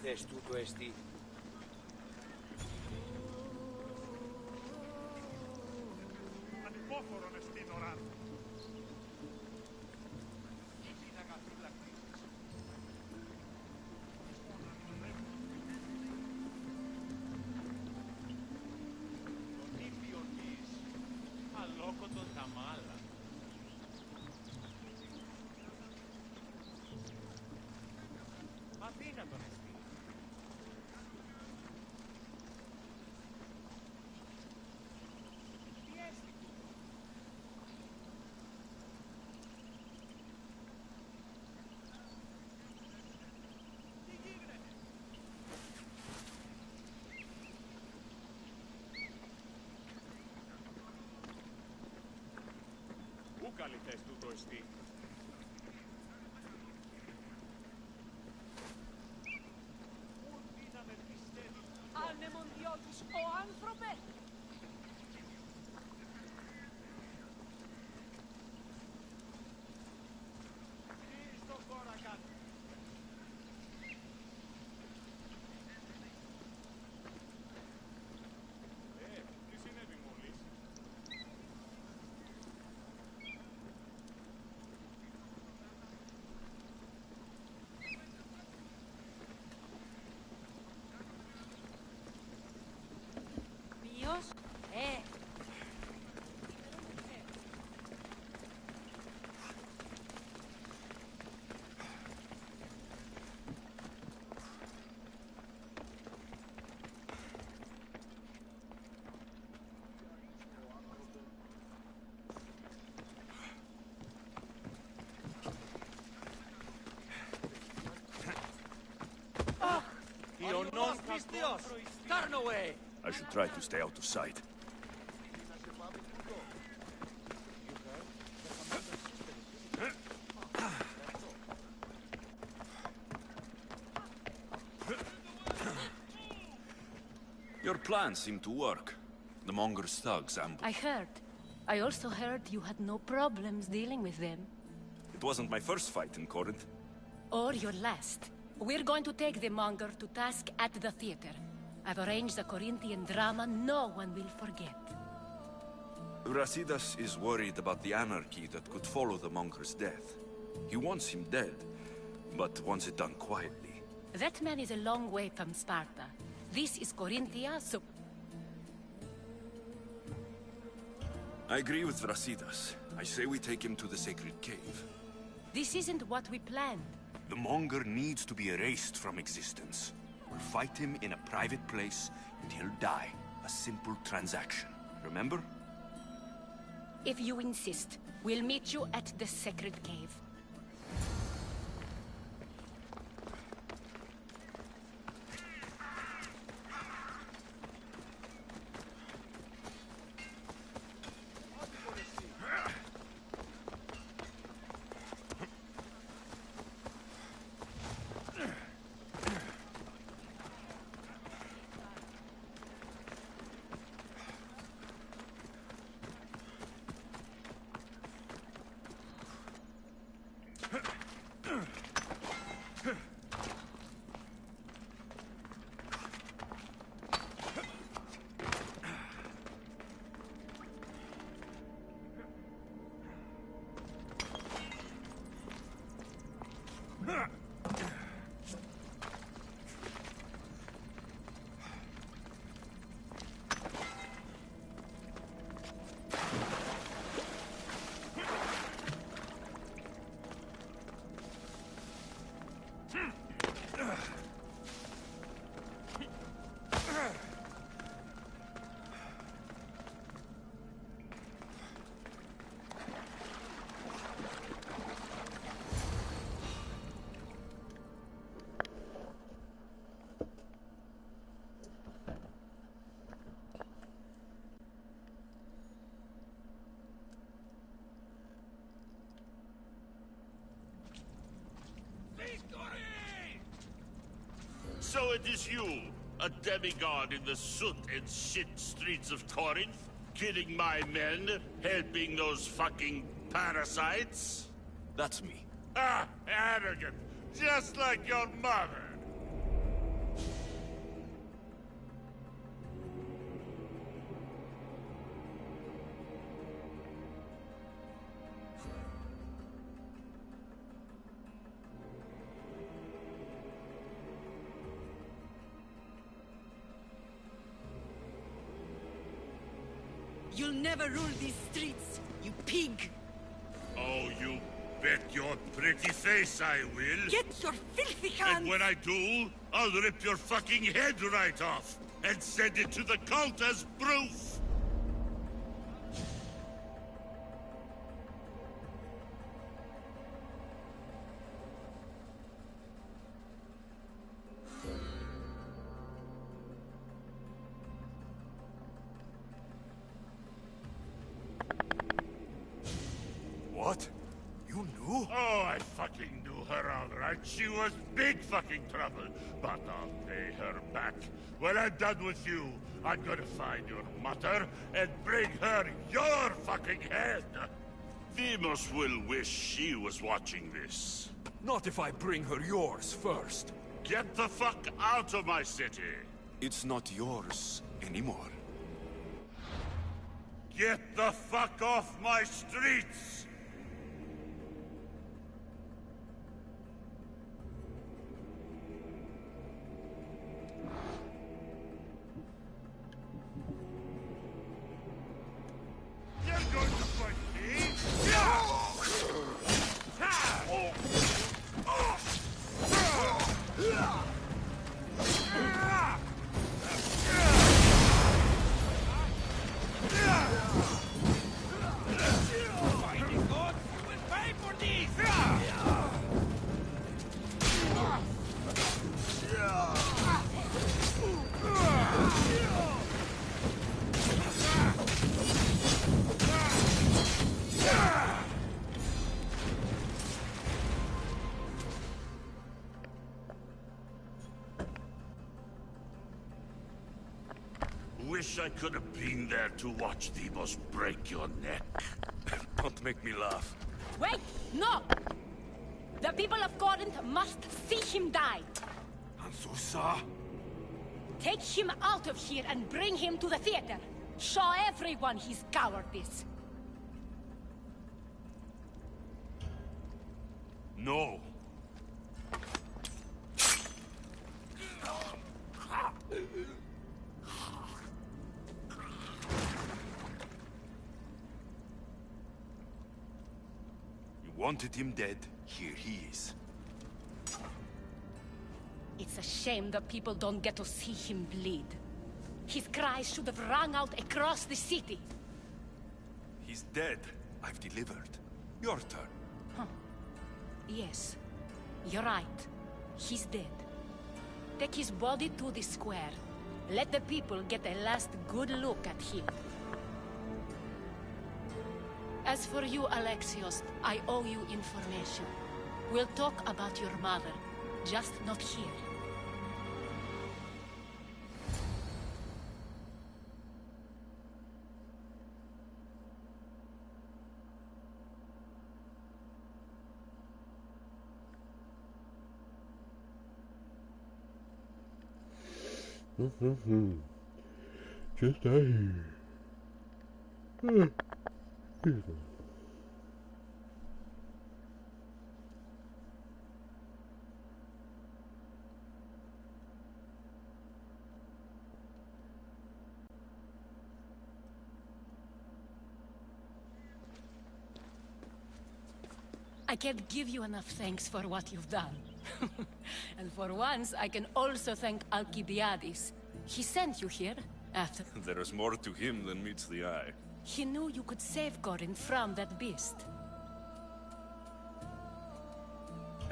θες τούτο εστί? Ανυπόφορον εστίν οράν. Τον ήπιο της, αλόκοτον τα μάλα. Αδύνατον εστί. Πού καλή θες τούτο εστί? Ανεμονδιώτης ο άνθρωπε! Τι στο χώρα κάτω. Τι συνέβη μόλις? Ποιος? Ιωνός πιστός! Turn away! I should try to stay out of sight. Your plan seemed to work. The Monger's thugs ambushed. I heard. I also heard you had no problems dealing with them. It wasn't my first fight in Corinth. Or your last. We're going to take the monger to task at the theater. I've arranged the Corinthian drama no one will forget. Brasidas is worried about the anarchy that could follow the Monger's death. He wants him dead, but wants it done quietly. That man is a long way from Sparta. This is Corinthia, so... I agree with Brasidas. I say we take him to the sacred cave. This isn't what we planned. The Monger needs to be erased from existence. We'll fight him in a private place and he'll die. A simple transaction. Remember? If you insist, we'll meet you at the sacred cave. So it is you, a demigod in the soot and shit streets of Corinth? Killing my men, helping those fucking parasites? That's me. Ah, arrogant, just like your mother. You'll never rule these streets, you pig! Oh, you bet your pretty face I will. Get your filthy hands! And when I do, I'll rip your fucking head right off and send it to the cult as proof. What? You knew? Oh, I fucking knew her all right. She was big fucking trouble. But I'll pay her back. When I'm done with you, I'm gonna find your mother and bring her your fucking head. Demos will wish she was watching this. Not if I bring her yours first. Get the fuck out of my city. It's not yours anymore. Get the fuck off my streets! You're going to fight me? Fighting God, you will pay for this! Wish I could have been there to watch Demos break your neck. Don't make me laugh. Wait! No! The people of Corinth must see him die. Anzusa? Take him out of here and bring him to the theater. Show everyone his cowardice. No. You wanted him dead. Here he is. It's a shame that people don't get to see him bleed. His cries should have rung out across the city. He's dead. I've delivered. Your turn. Huh. Yes, you're right. He's dead. Take his body to the square. Let the people get a last good look at him. As for you, Alexios, I owe you information. We'll talk about your mother, just not here. Just out here. I can't give you enough thanks for what you've done. And for once, I can also thank Alcibiades. He sent you here, after... There is more to him than meets the eye. He knew you could save Corinth from that beast.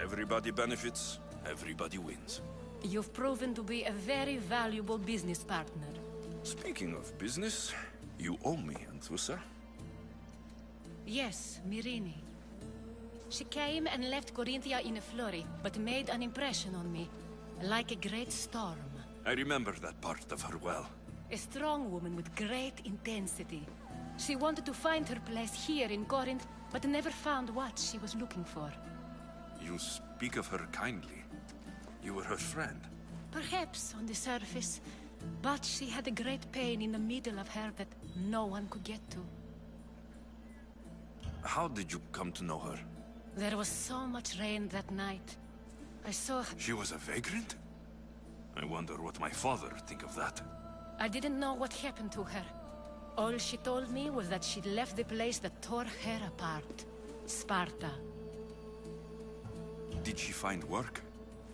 Everybody benefits, everybody wins. You've proven to be a very valuable business partner. Speaking of business, you owe me, Anthusa. Yes, Myrine. She came and left Corinthia in a flurry, but made an impression on me, like a great storm. I remember that part of her well. A strong woman with great intensity. She wanted to find her place here in Corinth, but never found what she was looking for. You speak of her kindly. You were her friend. Perhaps on the surface, but she had a great pain in the middle of her that no one could get to. How did you come to know her? There was so much rain that night. I saw her. She was a vagrant? I wonder what my father think of that. I didn't know what happened to her. All she told me was that she'd left the place that tore her apart. Sparta. Did she find work?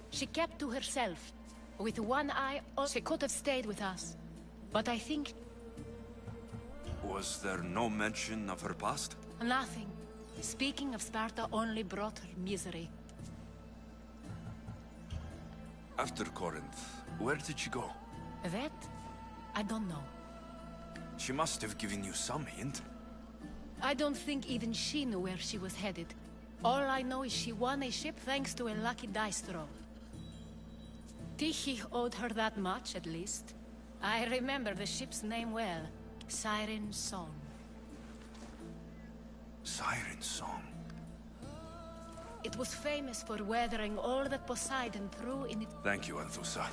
She kept to herself. With one eye, she could have stayed with us. But I think... Was there no mention of her past? Nothing. Speaking of Sparta only brought her misery. After Corinth, where did she go? That? I don't know. She must have given you some hint. I don't think even she knew where she was headed. All I know is she won a ship thanks to a lucky dice throw. Tyche owed her that much, at least. I remember the ship's name well. Siren Song. Siren Song? It was famous for weathering all that Poseidon threw in it. Thank you, Anthusa.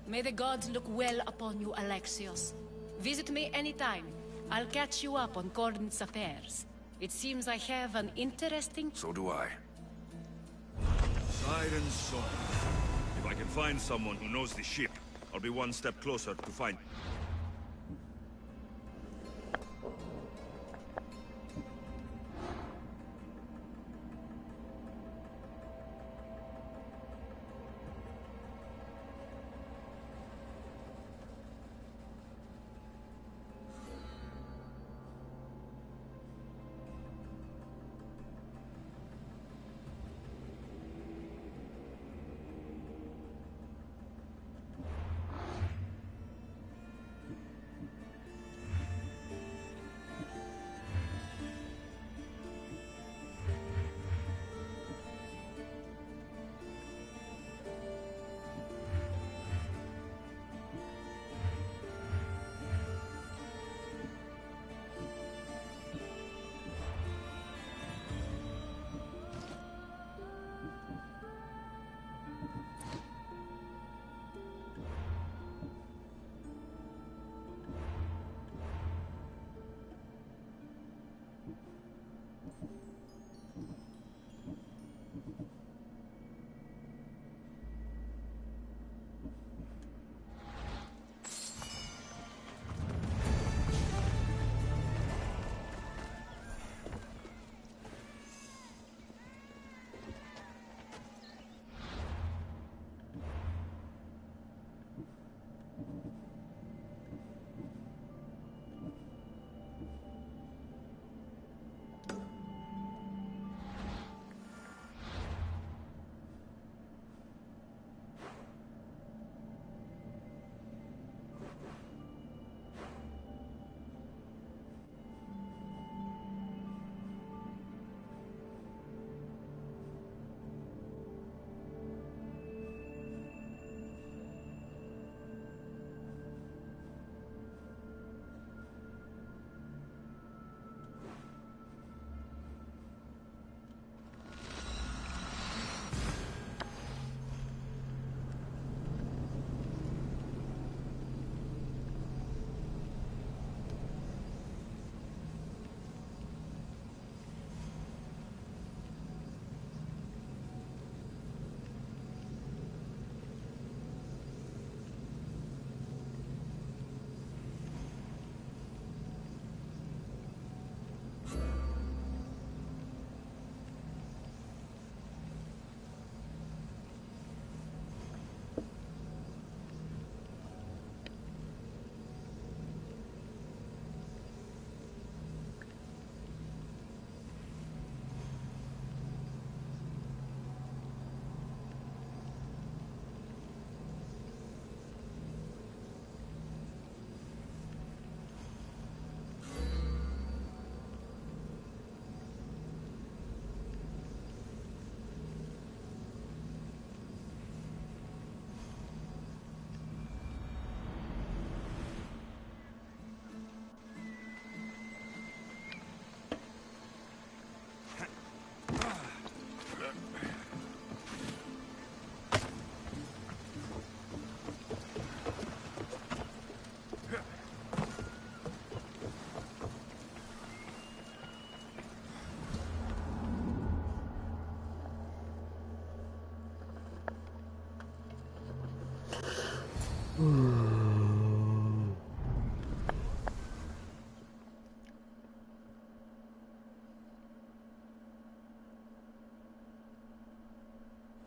May the gods look well upon you, Alexios. Visit me anytime. I'll catch you up on Corinth's affairs. It seems I have an interesting... So do I. Siren Song. If I can find someone who knows the ship, I'll be one step closer to find...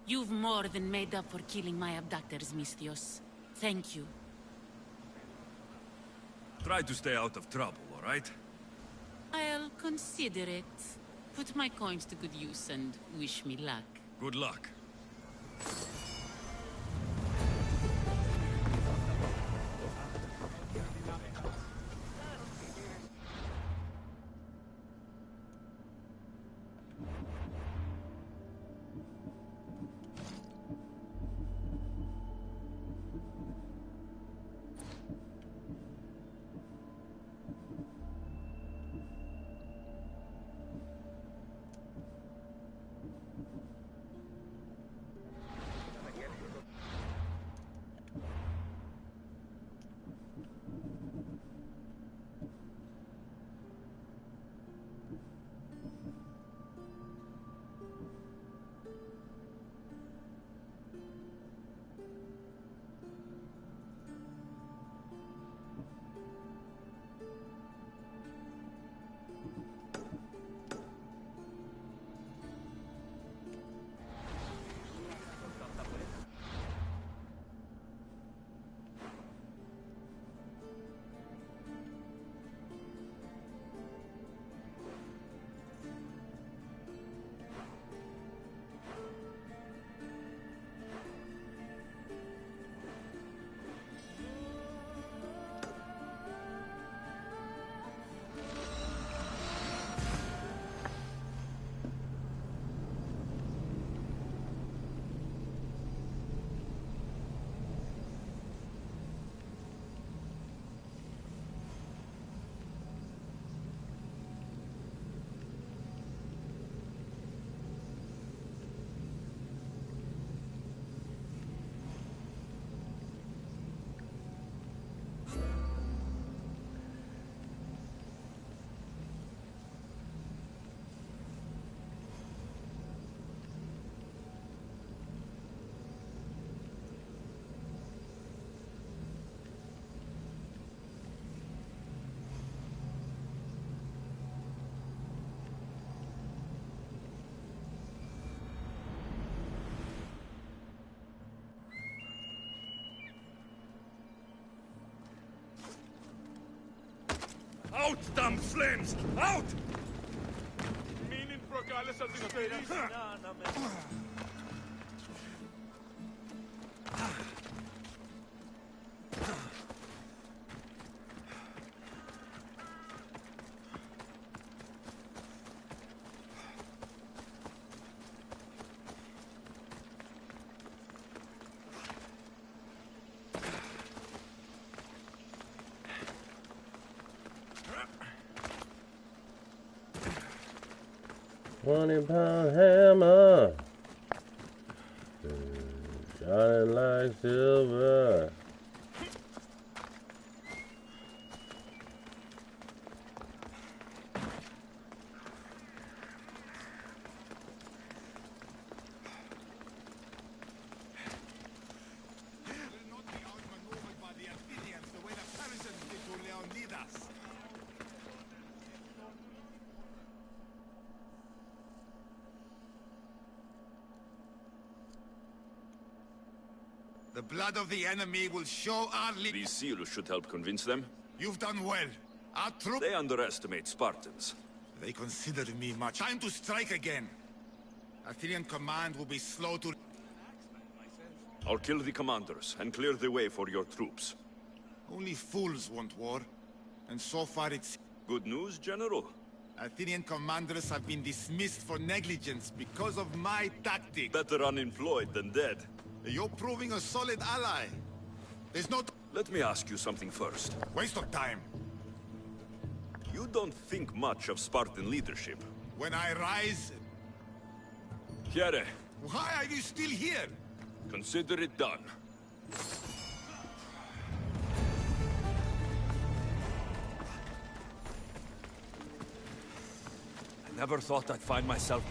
You've more than made up for killing my abductors, Mistios. Thank you. Try to stay out of trouble, all right? I'll consider it. Put my coins to good use and wish me luck. Good luck. Out, damn flames! Out! Meaning for alles als in der £20 hammer, shining like silver. The blood of the enemy will show our These seals should help convince them. You've done well. Our troops... They underestimate Spartans. They consider me much. Time to strike again. Athenian command will be slow to... I'll kill the commanders and clear the way for your troops. Only fools want war. And so far it's... Good news, General? Athenian commanders have been dismissed for negligence because of my tactic. Better unemployed than dead. You're proving a solid ally. There's no... Let me ask you something first. Waste of time. You don't think much of Spartan leadership. When I rise... Here. Why are you still here? Consider it done. I never thought I'd find myself...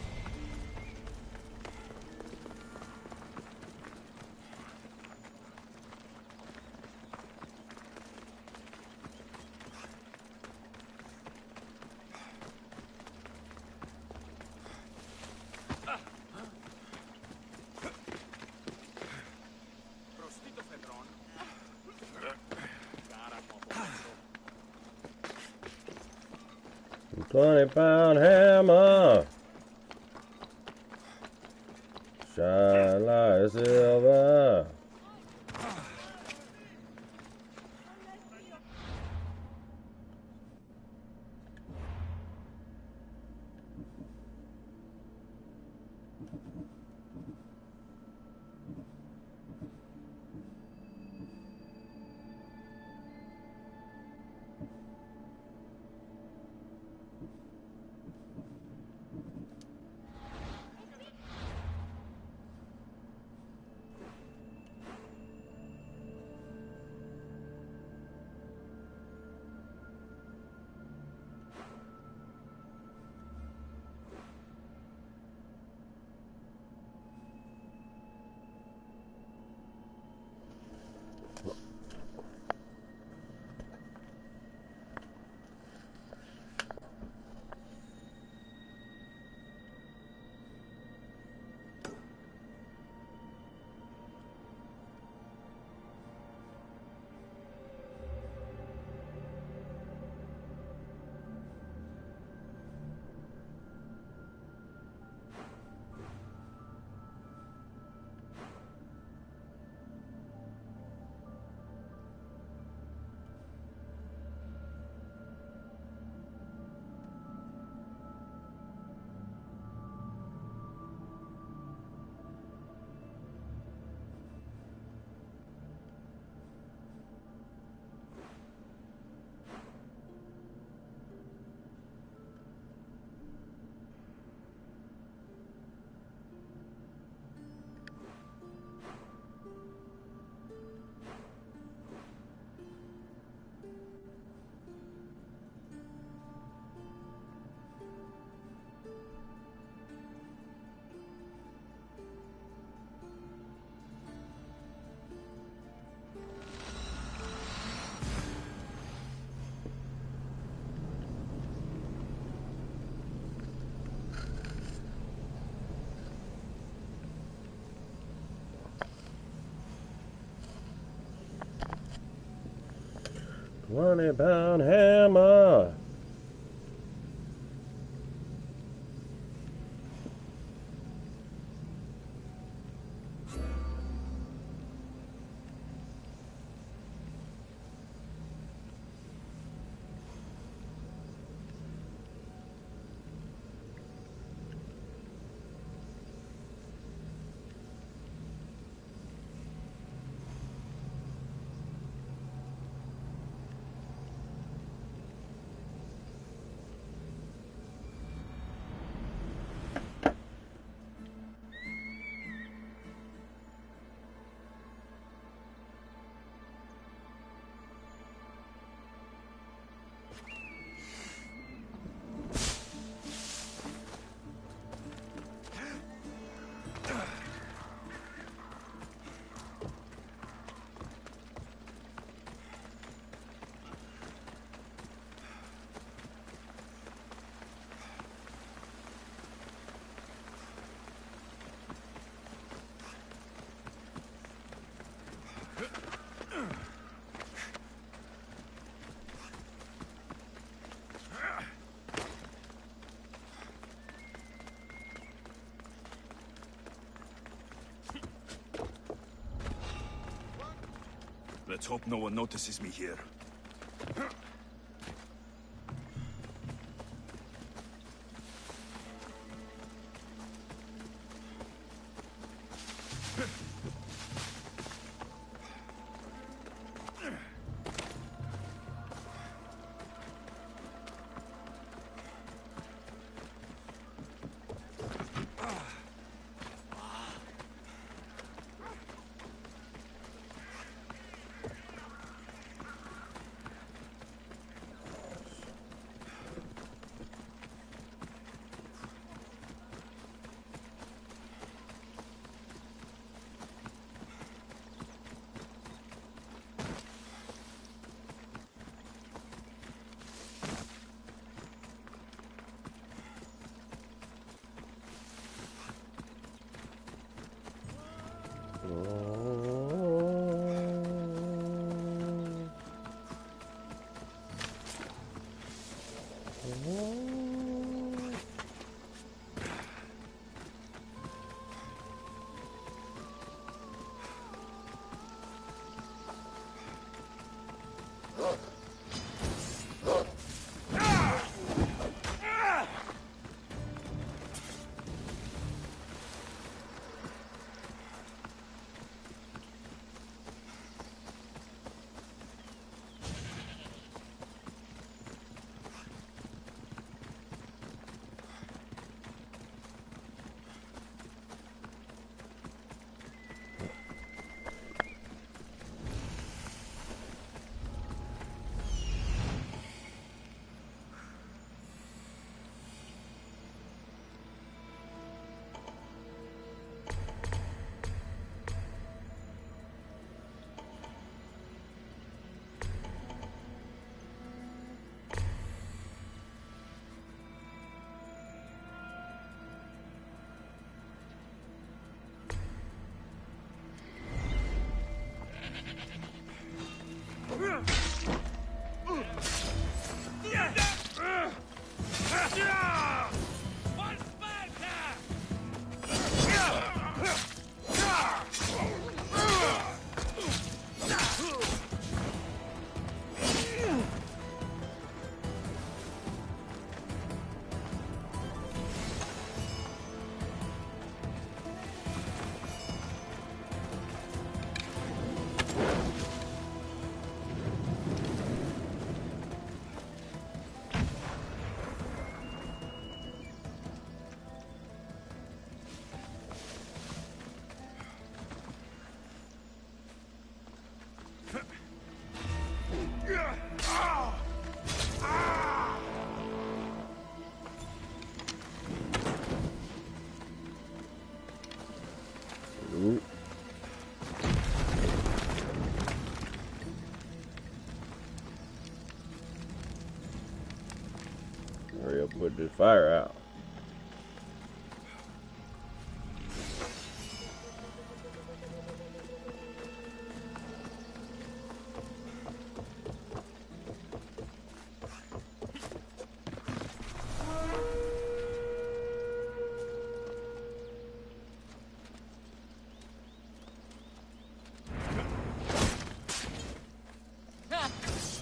20-pound hammer. Shine like silver. £20-pound hammer. Let's hope no one notices me here. Hurry up, put the fire out.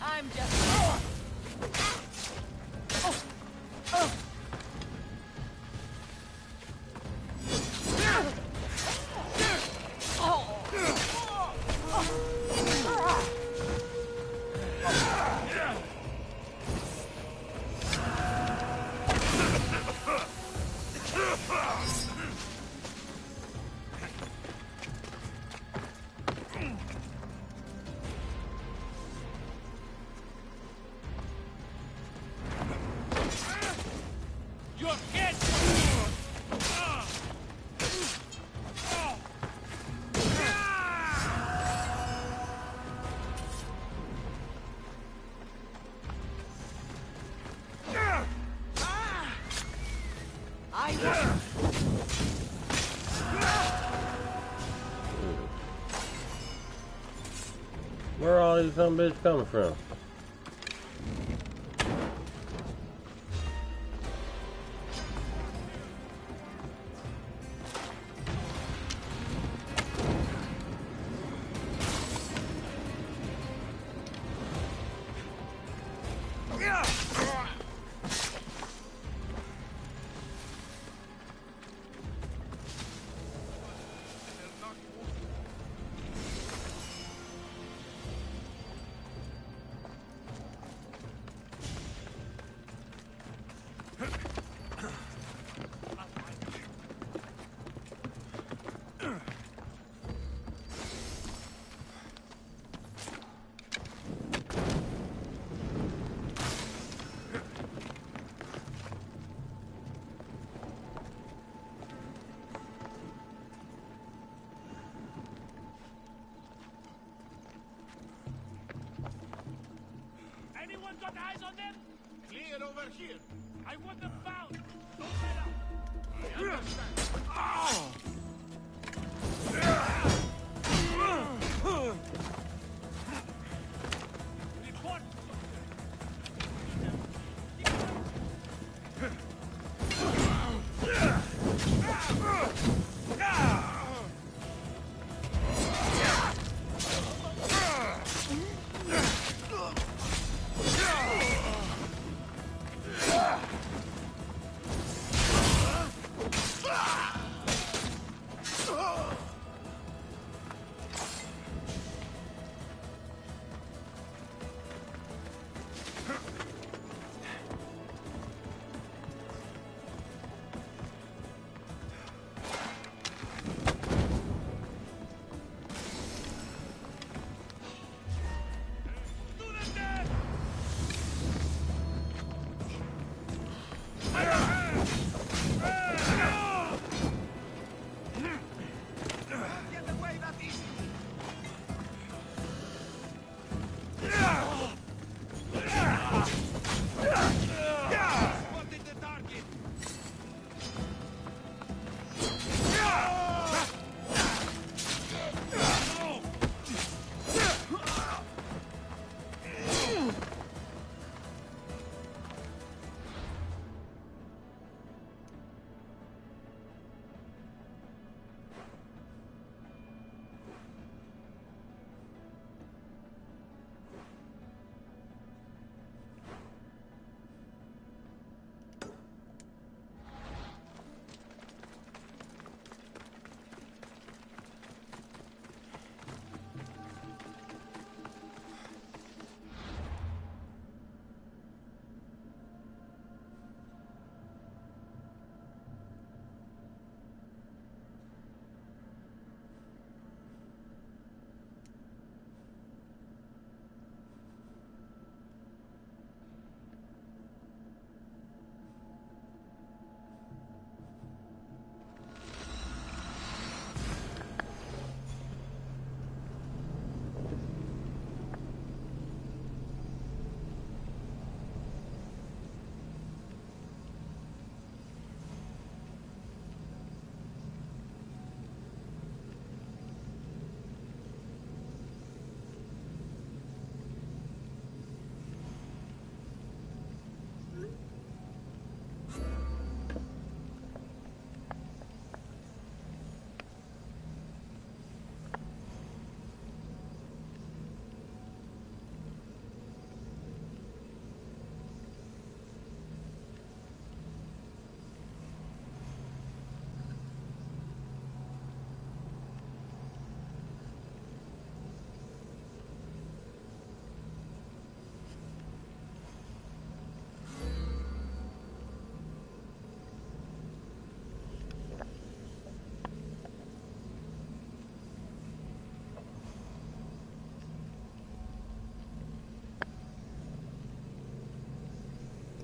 I'm just... Where are all these dumb bitches coming from? Anyone got eyes on them? Clear over here. I want them found. Don't let up. I understand. Oh! Report.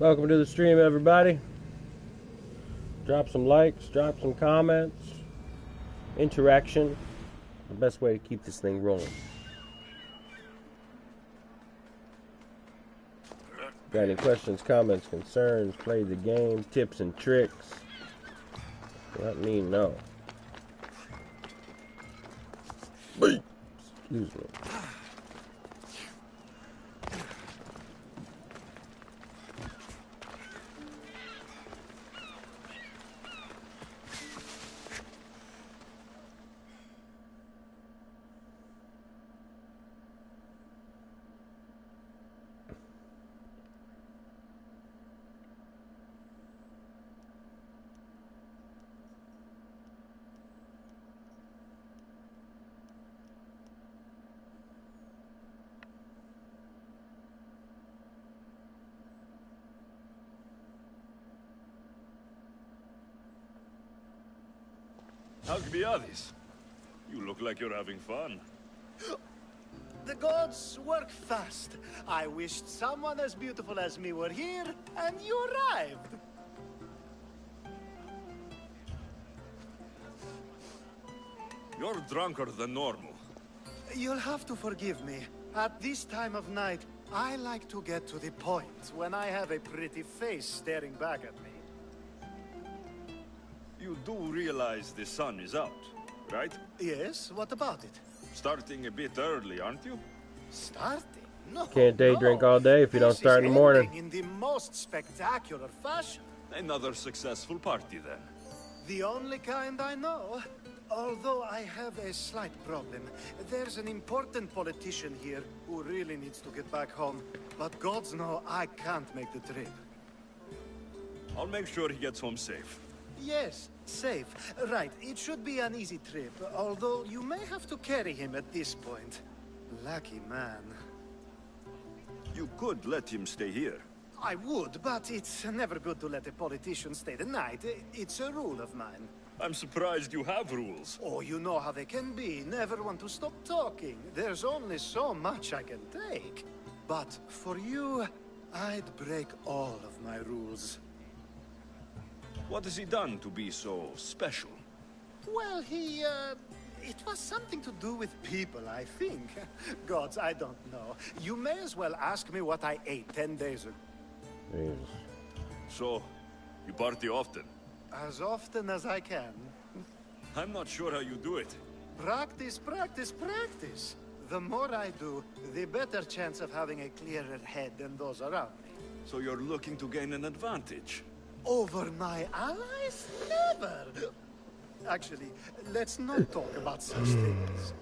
Welcome to the stream, everybody. Drop some likes, drop some comments. Interaction. The best way to keep this thing rolling. Got any questions, comments, concerns, play the game, tips and tricks? Let me know. Excuse me. Alcibiades, you look like you're having fun. The gods work fast. I wished someone as beautiful as me were here, and you arrived. You're drunker than normal. You'll have to forgive me. At this time of night, I like to get to the point when I have a pretty face staring back at me. You do realize the sun is out, right? Yes, what about it? Starting a bit early, aren't you? Starting? No. Can't day drink all day if you don't start in the morning. In the most spectacular fashion. Another successful party, then. The only kind I know. Although I have a slight problem. There's an important politician here who really needs to get back home. But gods know I can't make the trip. I'll make sure he gets home safe. Yes, safe. Right, it should be an easy trip, although you may have to carry him at this point. Lucky man. You could let him stay here. I would, but it's never good to let a politician stay the night. It's a rule of mine. I'm surprised you have rules. Oh, you know how they can be. Never want to stop talking. There's only so much I can take. But for you, I'd break all of my rules. What has he done to be so special? Well, it was something to do with people, I think. Gods, I don't know. You may as well ask me what I ate 10 days ago. Jesus. So, you party often? As often as I can. I'm not sure how you do it. Practice, practice, practice. The more I do, the better chance of having a clearer head than those around me. So you're looking to gain an advantage? Over my allies? Never! Actually, let's not talk about such things.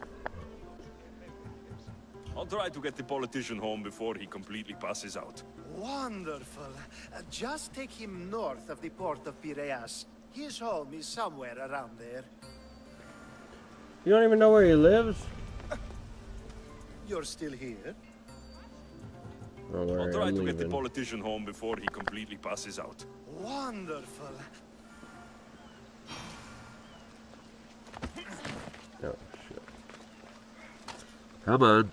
I'll try to get the politician home before he completely passes out. Wonderful. Just take him north of the port of Piraeus. His home is somewhere around there. You don't even know where he lives? You're still here? Don't worry, I'll try I'm to get the leaving. politician home before he completely passes out. Wonderful. Oh, shit. Come on.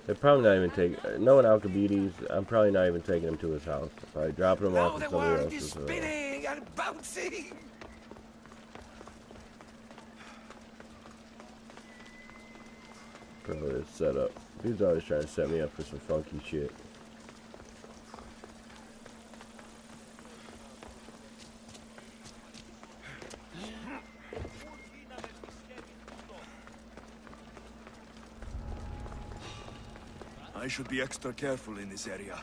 They're probably not even taking... Knowing Alcibiades, I'm probably not even taking him to his house. Probably dropping him off at somebody else's house. Spinning and bouncing. Probably his setup. He's always trying to set me up for some funky shit. I should be extra careful in this area.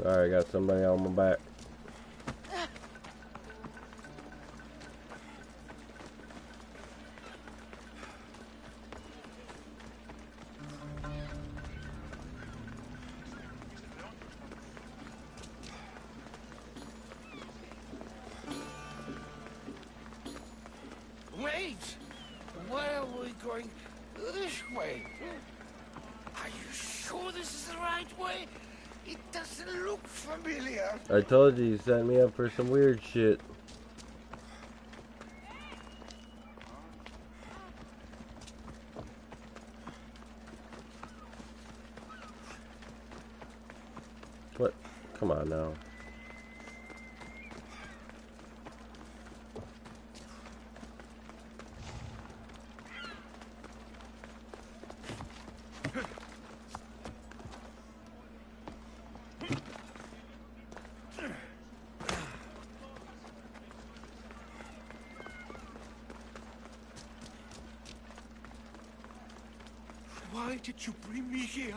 Sorry, I got somebody on my back. Wait! Why are we going this way? this is the right way? It doesn't look familiar. I told you set me up for some weird shit. What? Come on now. Why did you bring me here?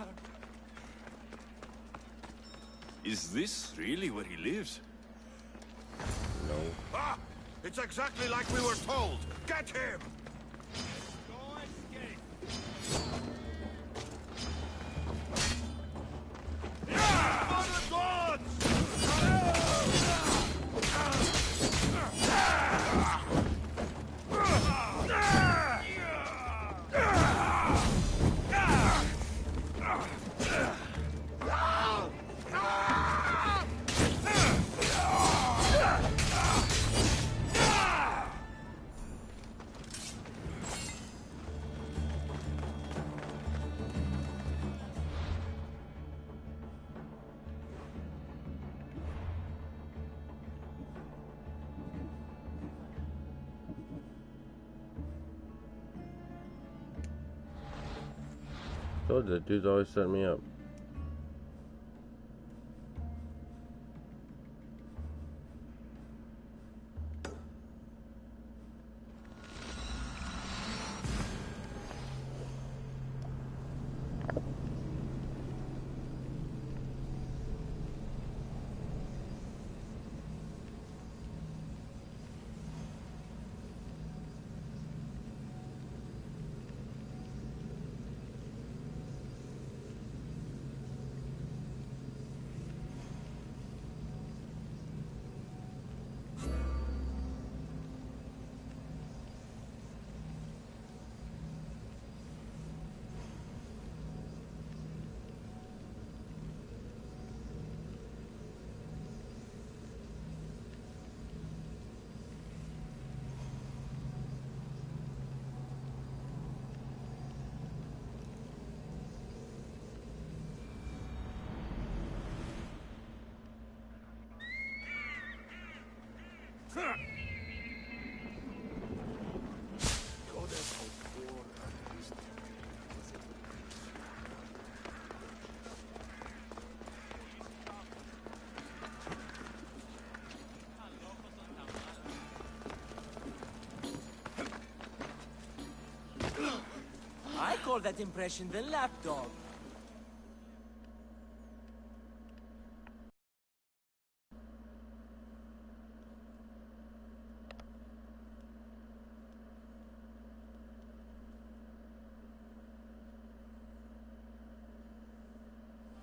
Is this really where he lives? No. Ah! It's exactly like we were told! Get him! Told you, that dude's always setting me up. I call that impression the lapdog.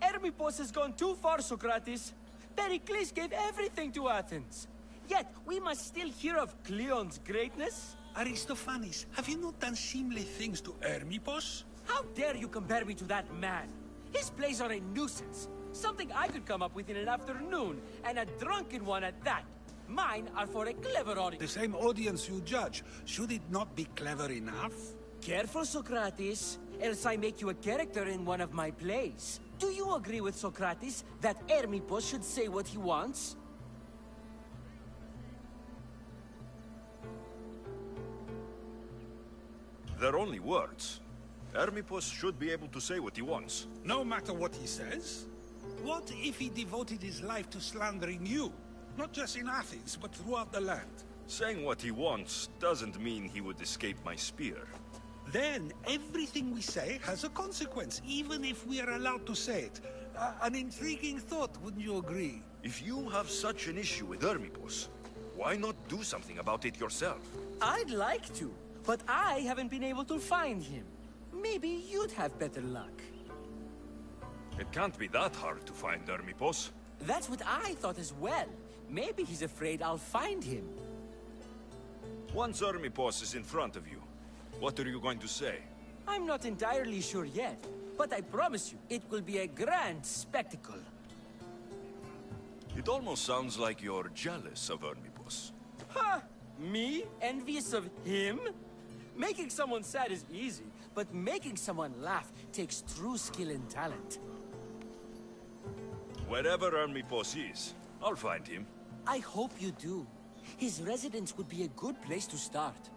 Hermippos has gone too far, Socrates. Pericles gave everything to Athens. Yet, we must still hear of Cleon's greatness. Aristophanes, have you not done seemly things to Hermippos? How dare you compare me to that man? His plays are a nuisance. Something I could come up with in an afternoon, and a drunken one at that. Mine are for a clever audience. The same audience you judge. Should it not be clever enough? Careful, Socrates, else I make you a character in one of my plays. Do you agree with Socrates that Hermippos should say what he wants? They're only words. Hermippos should be able to say what he wants. No matter what he says? What if he devoted his life to slandering you? Not just in Athens, but throughout the land. Saying what he wants doesn't mean he would escape my spear. Then everything we say has a consequence, even if we are allowed to say it. An intriguing thought, wouldn't you agree? If you have such an issue with Hermippos, why not do something about it yourself? I'd like to, but I haven't been able to find him. Maybe you'd have better luck. It can't be that hard to find Hermippos. That's what I thought as well. Maybe he's afraid I'll find him. Once Hermippos is in front of you, what are you going to say? I'm not entirely sure yet. but I promise you, it will be a grand spectacle. It almost sounds like you're jealous of Ermibus. Ha! Me? Envious of him? Making someone sad is easy, but making someone laugh takes true skill and talent. Wherever Ermibus is, I'll find him. I hope you do. His residence would be a good place to start.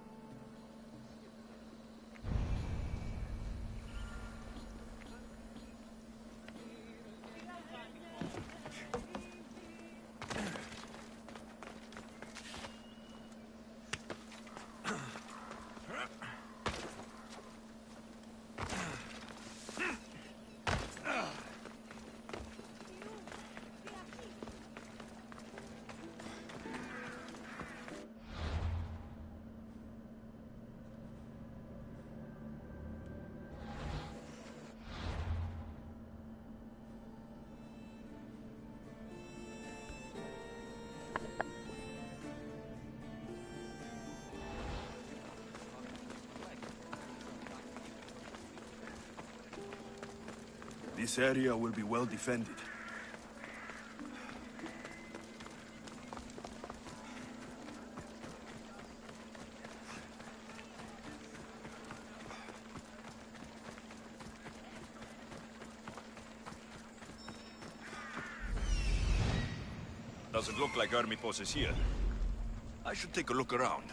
This area will be well defended. Doesn't look like Ermibus is here. I should take a look around.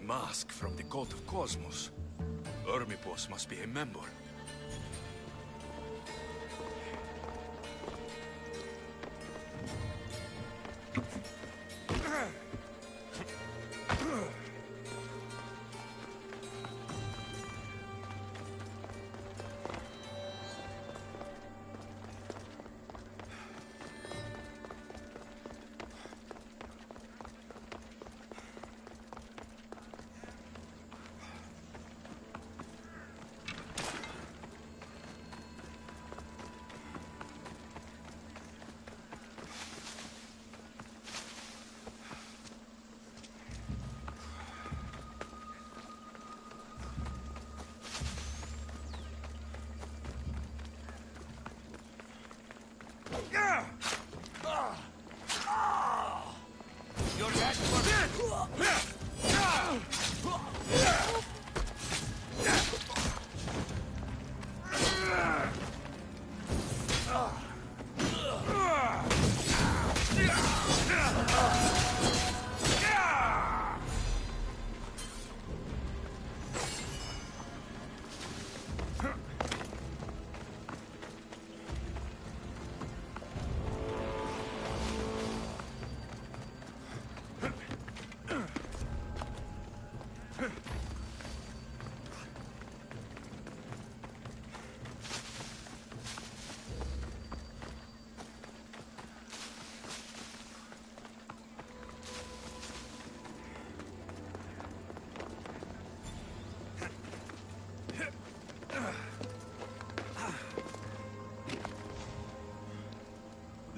Mask from the Cult of Cosmos. Ermibus must be a member.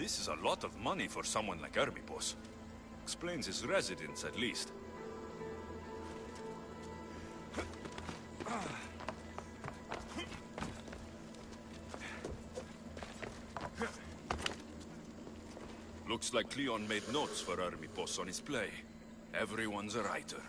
This is a lot of money for someone like Hermipos. Explains his residence, at least. Looks like Cleon made notes for Hermipos on his play. Everyone's a writer.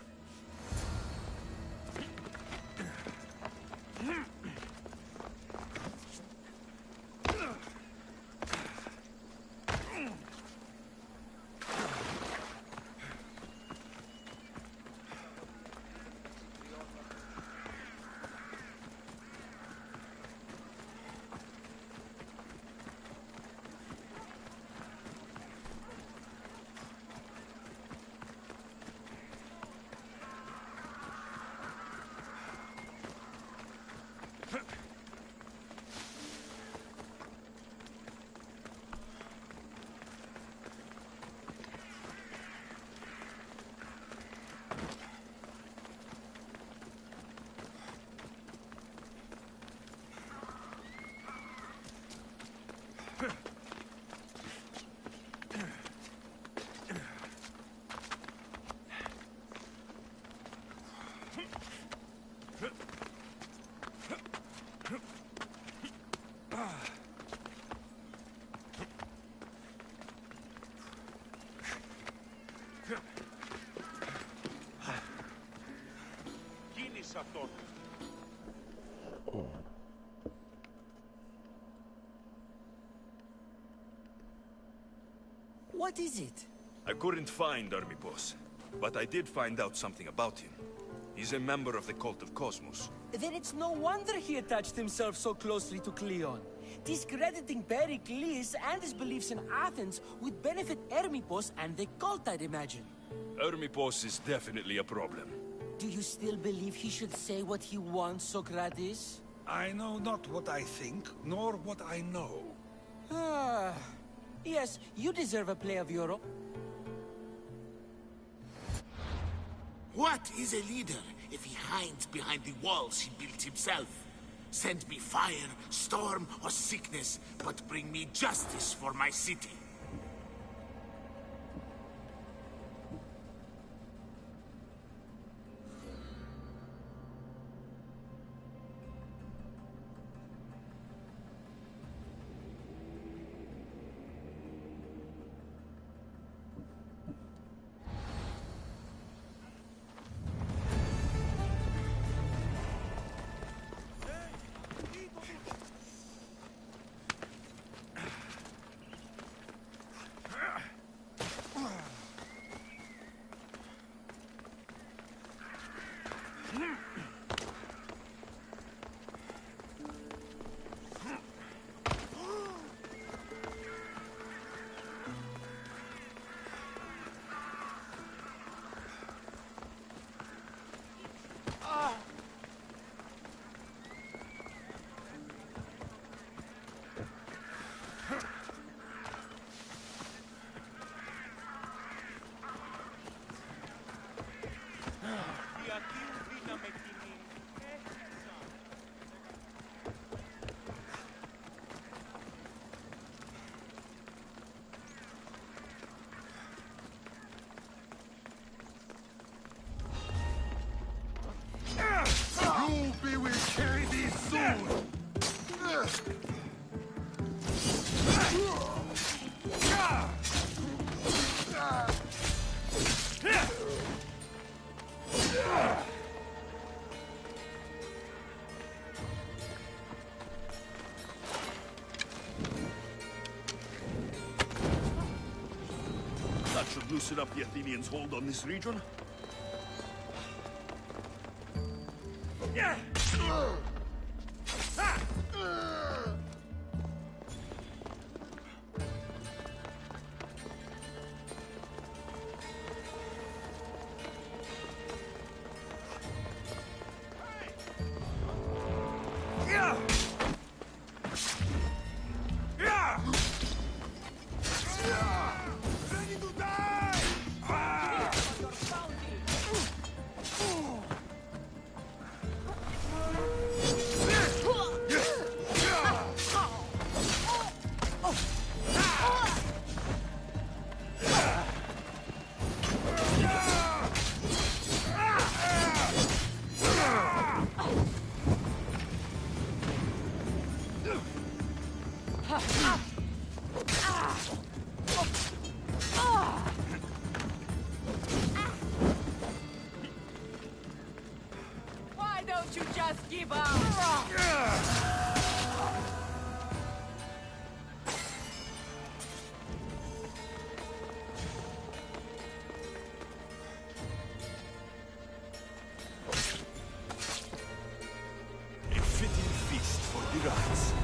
What is it? I couldn't find Hermipos, but I did find out something about him. He's a member of the Cult of Cosmos. Then it's no wonder he attached himself so closely to Cleon. Discrediting Pericles and his beliefs in Athens would benefit Hermipos and the cult, I'd imagine. Hermipos is definitely a problem. Do you still believe he should say what he wants, Socrates? I know not what I think, nor what I know. Ah, yes, you deserve a play of Europe. What is a leader if he hides behind the walls he built himself? Send me fire, storm, or sickness, but bring me justice for my city. We will carry these soon! That should loosen up the Athenians' hold on this region. Yeah! don't you just give up? A fitting feast for the gods.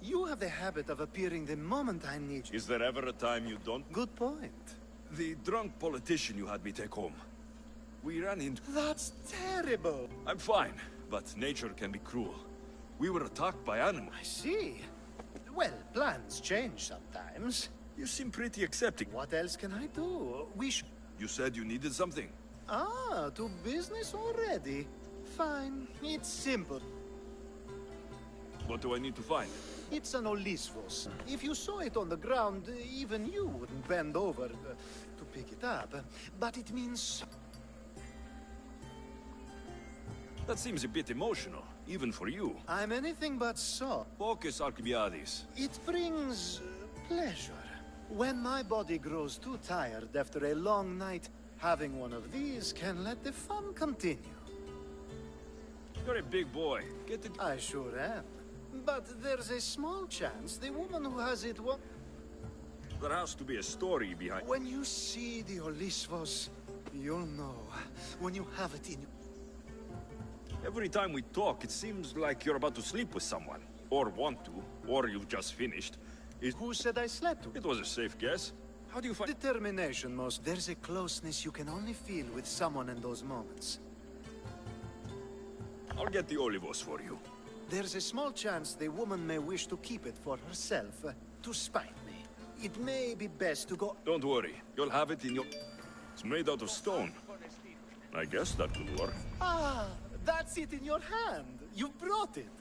You have the habit of appearing the moment I need you. Is there ever a time you don't? Good point. The drunk politician you had me take home. We ran into... That's terrible. I'm fine, but nature can be cruel. We were attacked by animals. I see. Well, plans change sometimes. You seem pretty accepting. What else can I do? You said you needed something. Ah, to business already? Fine, it's simple. What do I need to find? It's an Odysseus. If you saw it on the ground, even you wouldn't bend over to pick it up. But it means... That seems a bit emotional, even for you. I'm anything but so. Focus, Alcibiades. It brings pleasure. When my body grows too tired after a long night, having one of these can let the fun continue. You're a big boy. Get it? I sure am. But there's a small chance the woman who has it will... There has to be a story behind... When you see the Odysseus, you'll know. When you have it in you... Every time we talk, it seems like you're about to sleep with someone. Or want to. Or you've just finished. Who said I slept with? It was a safe guess. How do you find... Determination, most. There's a closeness you can only feel with someone in those moments. I'll get the olivos for you. There's a small chance the woman may wish to keep it for herself, to spite me. It may be best to go... Don't worry. You'll have it in your... It's made out of stone. I guess that could work. Ah, that's it in your hand. You brought it.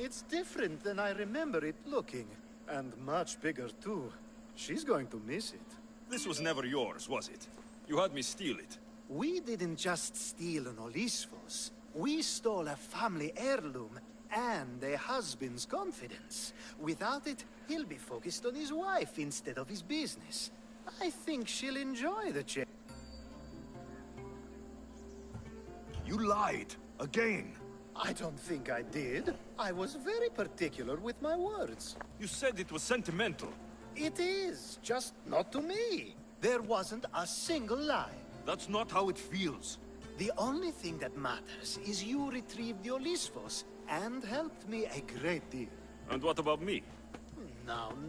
It's different than I remember it looking. And much bigger, too. She's going to miss it. This was never yours, was it? You had me steal it. We didn't just steal an Olisfos. We stole a family heirloom and a husband's confidence. Without it, he'll be focused on his wife instead of his business. I think she'll enjoy the change. You lied. Again. I don't think I did. I was very particular with my words. You said it was sentimental. It is, just not to me. There wasn't a single lie. That's not how it feels. The only thing that matters is you retrieved the Olisfos and helped me a great deal. And what about me?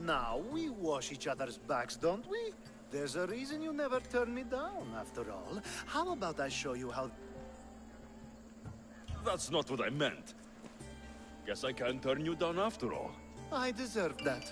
Now, we wash each other's backs, don't we? There's a reason you never turn me down, after all. How about I show you how... That's not what I meant. Guess I can't turn you down after all. I deserve that.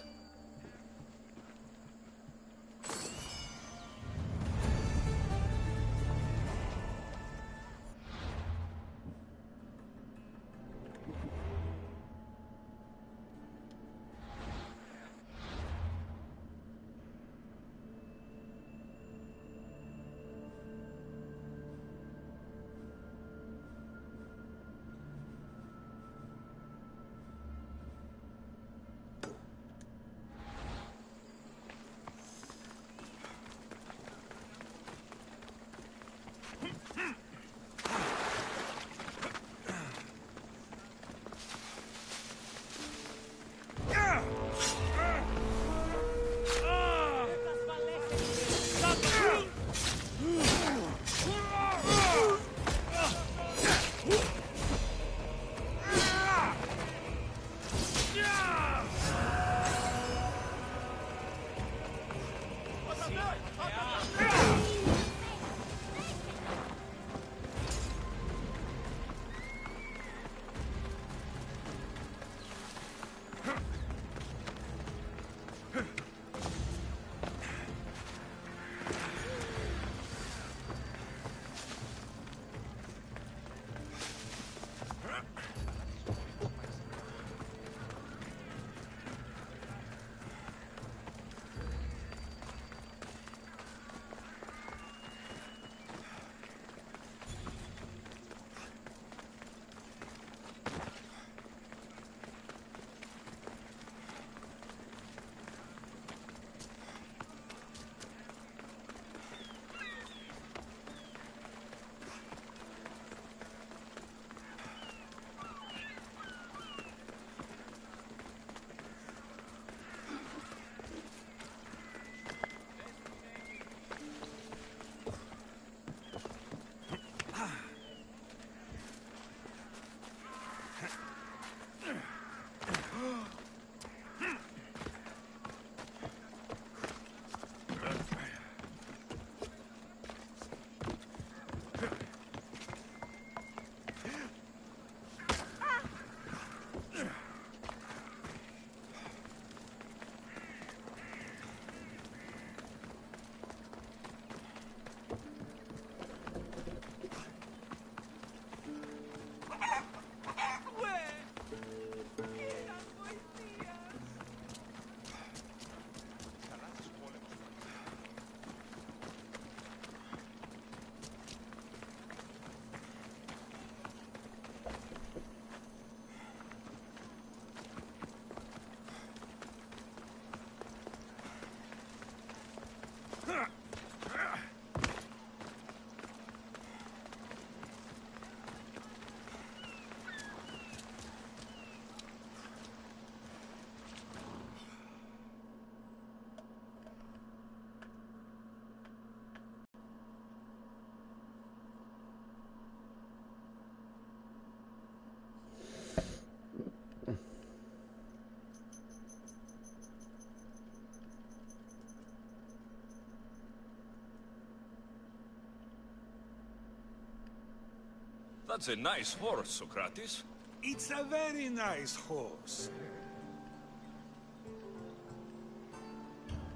That's a nice horse, Socrates. It's a very nice horse.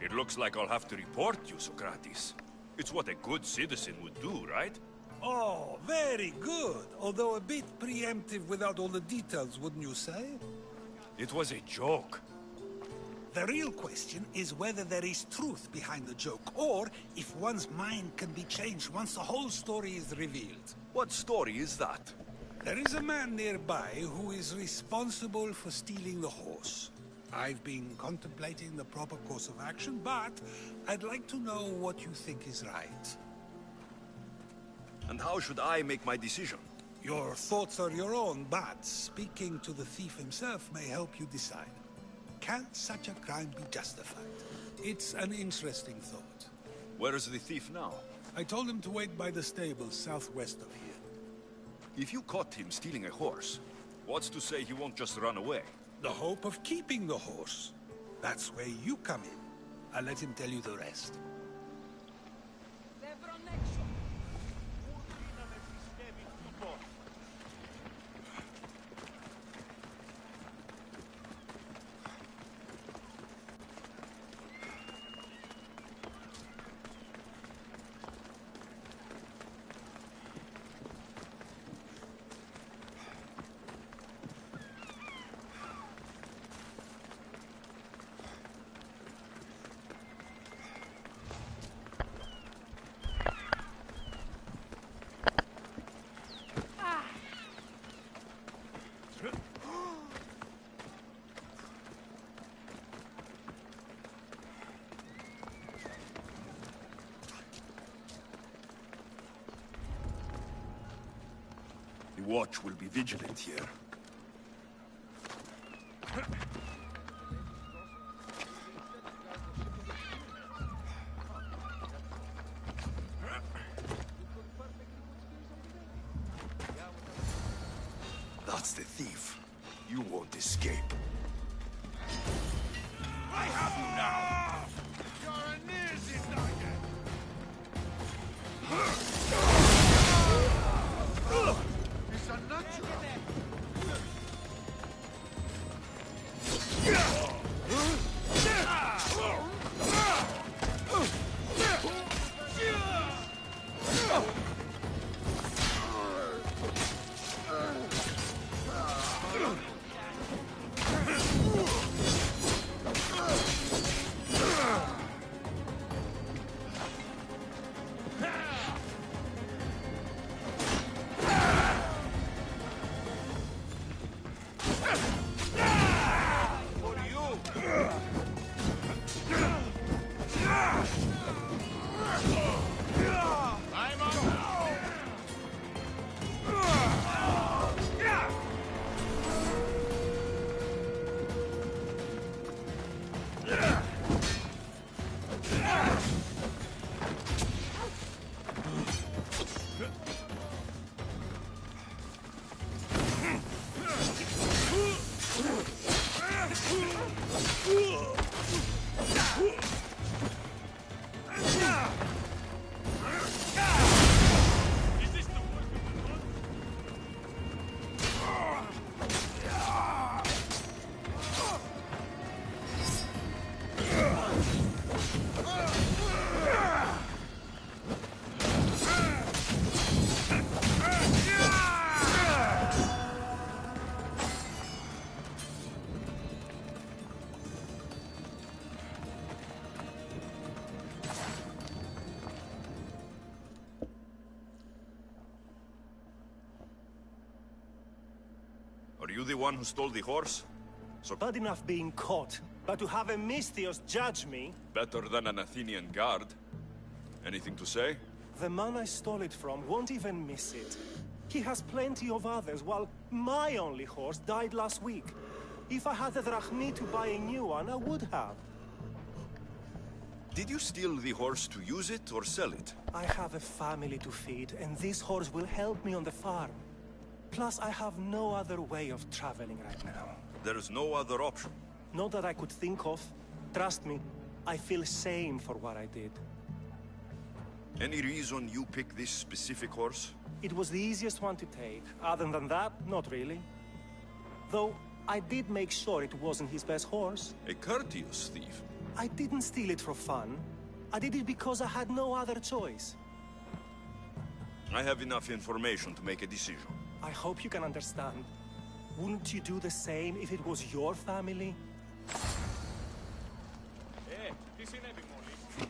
It looks like I'll have to report you, Socrates. It's what a good citizen would do, right? Oh, very good. Although a bit preemptive without all the details, wouldn't you say? It was a joke. The real question is whether there is truth behind the joke, or if one's mind can be changed once the whole story is revealed. What story is that? There is a man nearby who is responsible for stealing the horse. I've been contemplating the proper course of action, but I'd like to know what you think is right. And how should I make my decision? Your thoughts are your own, but speaking to the thief himself may help you decide. Can such a crime be justified? It's an interesting thought. Where is the thief now? I told him to wait by the stables southwest of here. If you caught him stealing a horse, what's to say he won't just run away? The hope of keeping the horse. That's where you come in. I'll let him tell you the rest. The watch will be vigilant here. That's the thief. You won't escape. I have you now! You're a near target! It's a natural! Are you the one who stole the horse? So bad enough being caught, but to have a Misthios judge me... Better than an Athenian guard. Anything to say? The man I stole it from won't even miss it. He has plenty of others, while my only horse died last week. If I had the drachmi to buy a new one, I would have. Did you steal the horse to use it or sell it? I have a family to feed, and this horse will help me on the farm. Plus, I have no other way of traveling right now. There is no other option. Not that I could think of. Trust me, I feel shame for what I did. Any reason you picked this specific horse? It was the easiest one to take. Other than that, not really. Though, I did make sure it wasn't his best horse. A courteous thief. I didn't steal it for fun. I did it because I had no other choice. I have enough information to make a decision. I hope you can understand. Wouldn't you do the same if it was your family? Τι συνέβη μόλις?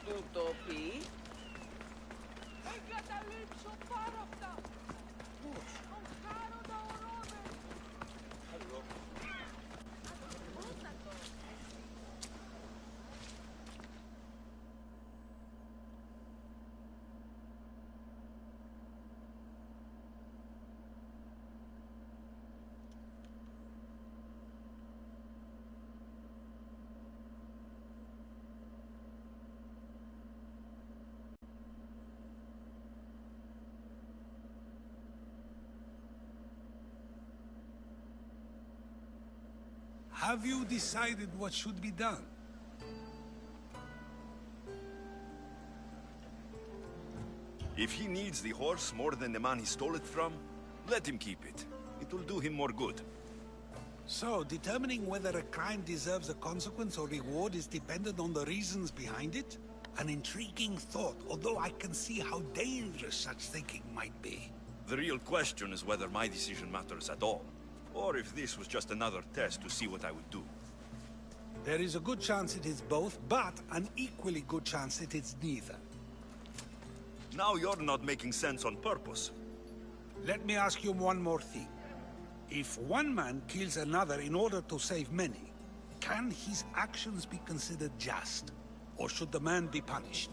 Του το πει. Εγκαταλείψω πάρα αυτά. Πώς? Τον χάροντα ορώνε. Αλλό. Have you decided what should be done? If he needs the horse more than the man he stole it from, let him keep it. It will do him more good. So, determining whether a crime deserves a consequence or reward is dependent on the reasons behind it? An intriguing thought, although I can see how dangerous such thinking might be. The real question is whether my decision matters at all, or if this was just another test to see what I would do. There is a good chance it is both, but an equally good chance it is neither. Now you're not making sense on purpose. Let me ask you one more thing. If one man kills another in order to save many, can his actions be considered just? Or should the man be punished?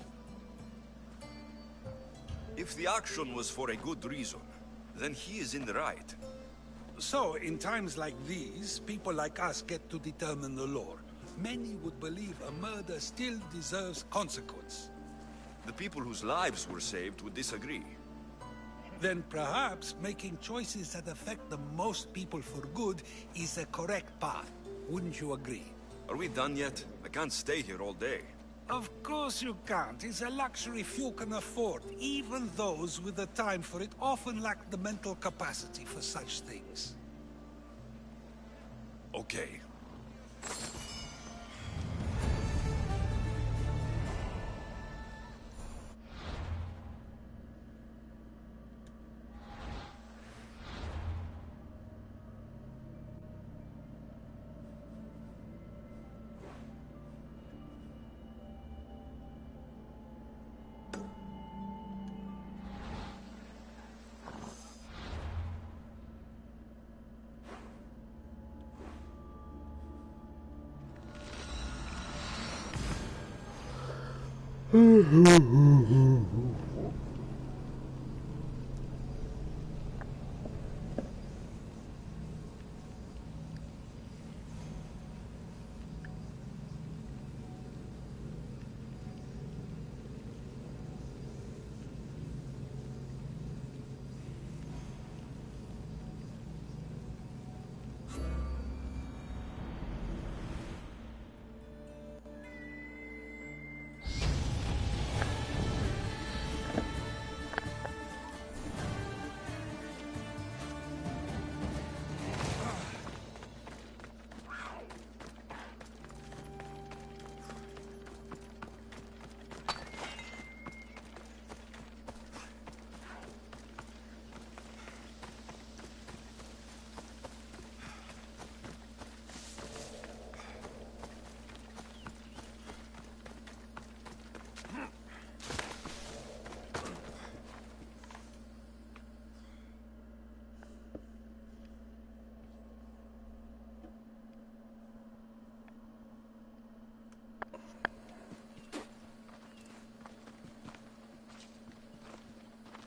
If the action was for a good reason, then he is in the right. So, in times like these, people like us get to determine the law. Many would believe a murder still deserves consequence. The people whose lives were saved would disagree. Then perhaps making choices that affect the most people for good is a correct path. Wouldn't you agree? Are we done yet? I can't stay here all day. Of course you can't. It's a luxury few can afford. Even those with the time for it often lack the mental capacity for such things. Okay.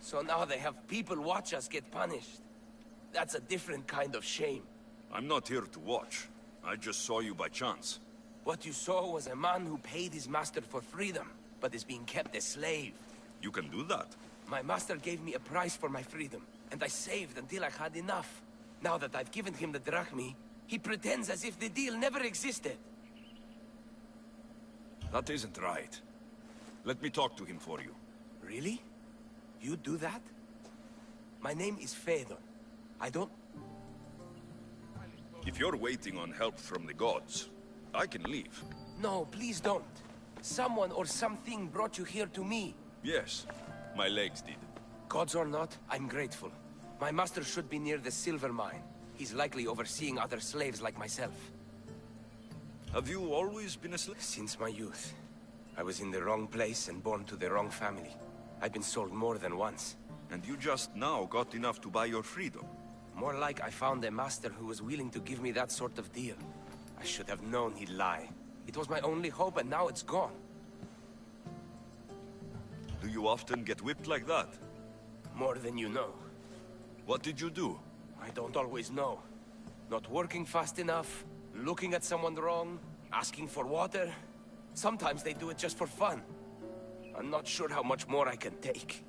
So now they have people watch us get punished. That's a different kind of shame. I'm not here to watch. I just saw you by chance. What you saw was a man who paid his master for freedom, but is being kept a slave. You can do that? My master gave me a price for my freedom, and I saved until I had enough. Now that I've given him the drachmi, he pretends as if the deal never existed. That isn't right. Let me talk to him for you. Really? You do that? My name is Phaedon. I don't... If you're waiting on help from the gods, I can leave. No, please don't. Someone or something brought you here to me. Yes, my legs did. Gods or not, I'm grateful. My master should be near the silver mine. He's likely overseeing other slaves like myself. Have you always been a slave? Since my youth. I was in the wrong place and born to the wrong family. I've been sold more than once. And you just now got enough to buy your freedom? More like I found a master who was willing to give me that sort of deal. I should have known he'd lie. It was my only hope, and now it's gone. Do you often get whipped like that? More than you know. What did you do? I don't always know. Not working fast enough, looking at someone wrong, asking for water. Sometimes they do it just for fun. I'm not sure how much more I can take.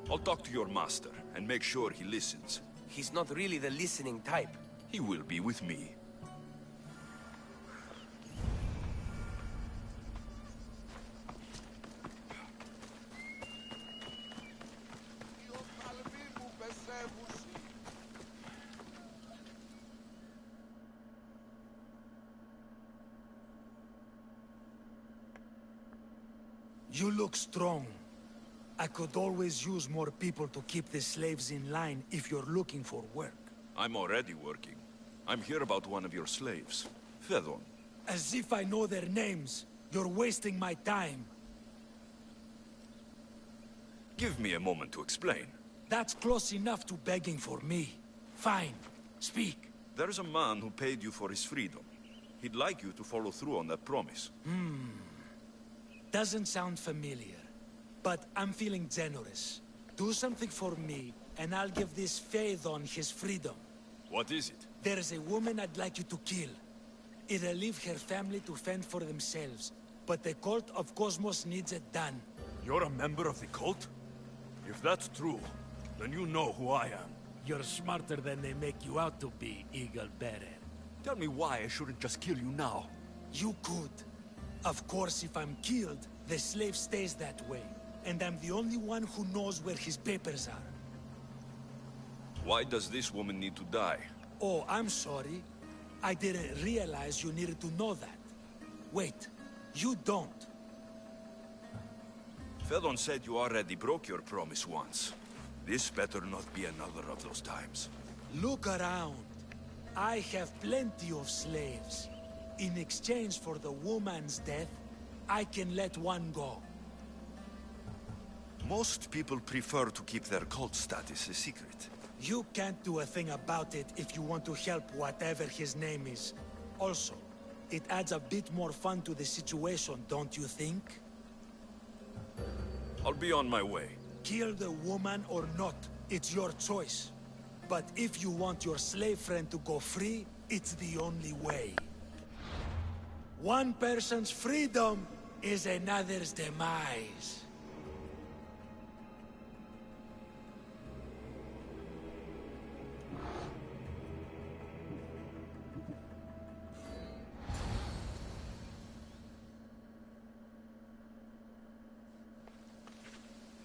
I'll talk to your master and make sure he listens. He's not really the listening type. He will be with me. You look strong. I could always use more people to keep the slaves in line if you're looking for work. I'm already working. I'm here about one of your slaves, Phaedon. As if I know their names. You're wasting my time. Give me a moment to explain. That's close enough to begging for me. Fine. Speak. There's a man who paid you for his freedom. He'd like you to follow through on that promise. Doesn't sound familiar. But I'm feeling generous. Do something for me, and I'll give this Phaedon his freedom. What is it? There's a woman I'd like you to kill. It'll leave her family to fend for themselves. But the cult of Cosmos needs it done. You're a member of the cult? If that's true, then you know who I am. You're smarter than they make you out to be, Eagle Bearer. Tell me why I shouldn't just kill you now. You could. Of course, if I'm killed, the slave stays that way. And I'm the only one who knows where his papers are. Why does this woman need to die? Oh, I'm sorry. I didn't realize you needed to know that. Wait, you don't. Phaedon said you already broke your promise once. This better not be another of those times. Look around. I have plenty of slaves. In exchange for the woman's death, I can let one go. Most people prefer to keep their cult status a secret. You can't do a thing about it if you want to help whatever his name is. Also, it adds a bit more fun to the situation, don't you think? I'll be on my way. Kill the woman or not, it's your choice. But if you want your slave friend to go free, it's the only way. One person's freedom is another's demise.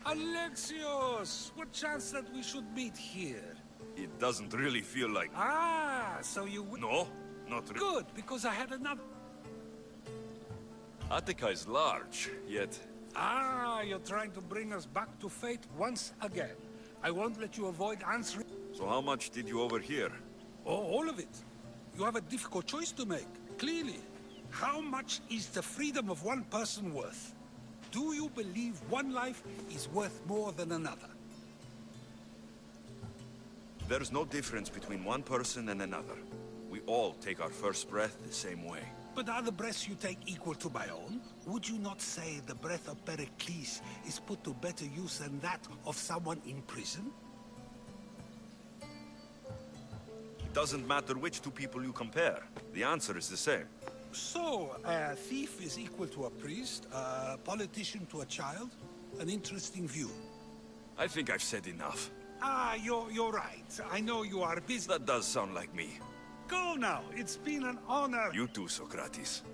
Alexios! What chance that we should meet here? It doesn't really feel like... Ah, so you... No, not really. Good, because I had another... Attica is large, yet... Ah, you're trying to bring us back to fate once again. I won't let you avoid answering... So how much did you overhear? Oh, all of it. You have a difficult choice to make, clearly. How much is the freedom of one person worth? Do you believe one life is worth more than another? There's no difference between one person and another. We all take our first breath the same way. But are the breaths you take equal to my own? Would you not say the breath of Pericles is put to better use than that of someone in prison? It doesn't matter which two people you compare. The answer is the same. So, a thief is equal to a priest, a politician to a child? An interesting view. I think I've said enough. Ah, you're right. I know you are busy. That does sound like me. Go now. It's been an honor. You too, Socrates.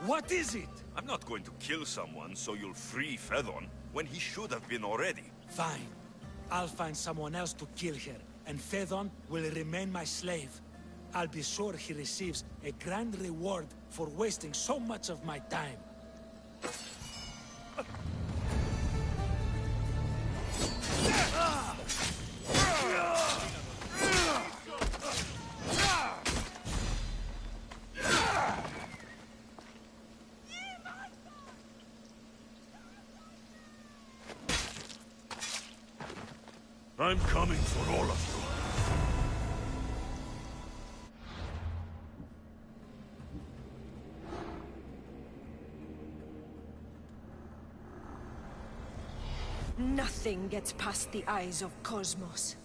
What is it? I'm not going to kill someone so you'll free Fedon when he should have been already. Fine. I'll find someone else to kill her, and Fedon will remain my slave. I'll be sure he receives a grand reward for wasting so much of my time. I'm coming for all of you. Nothing gets past the eyes of Cosmos.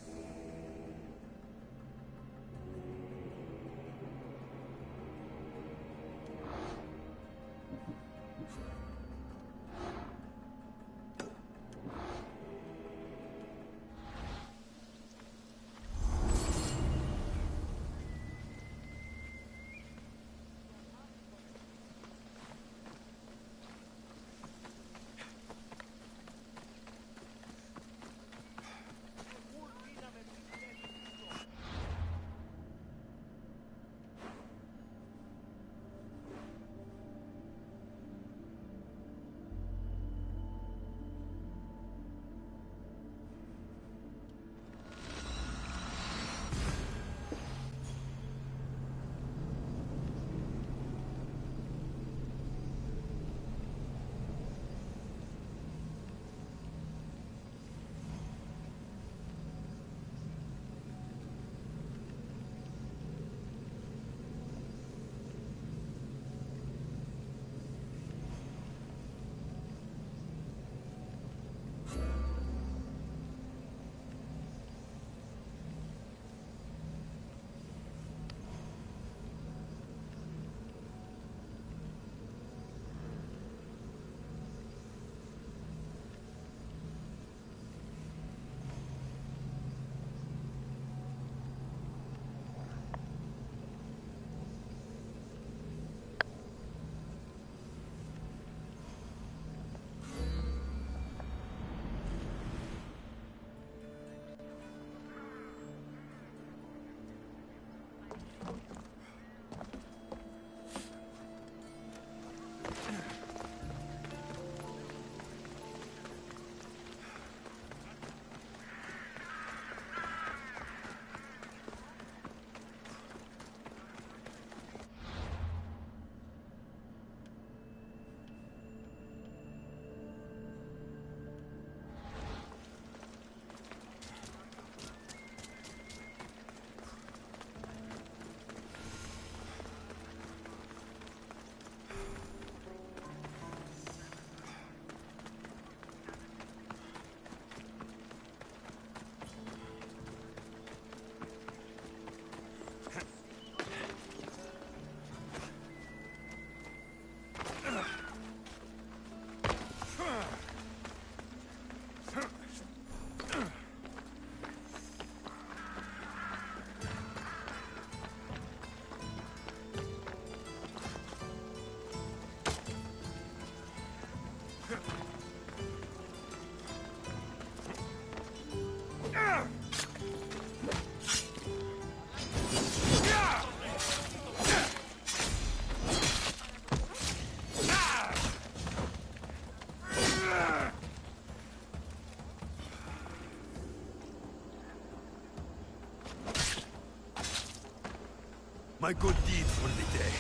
My good deed for the day.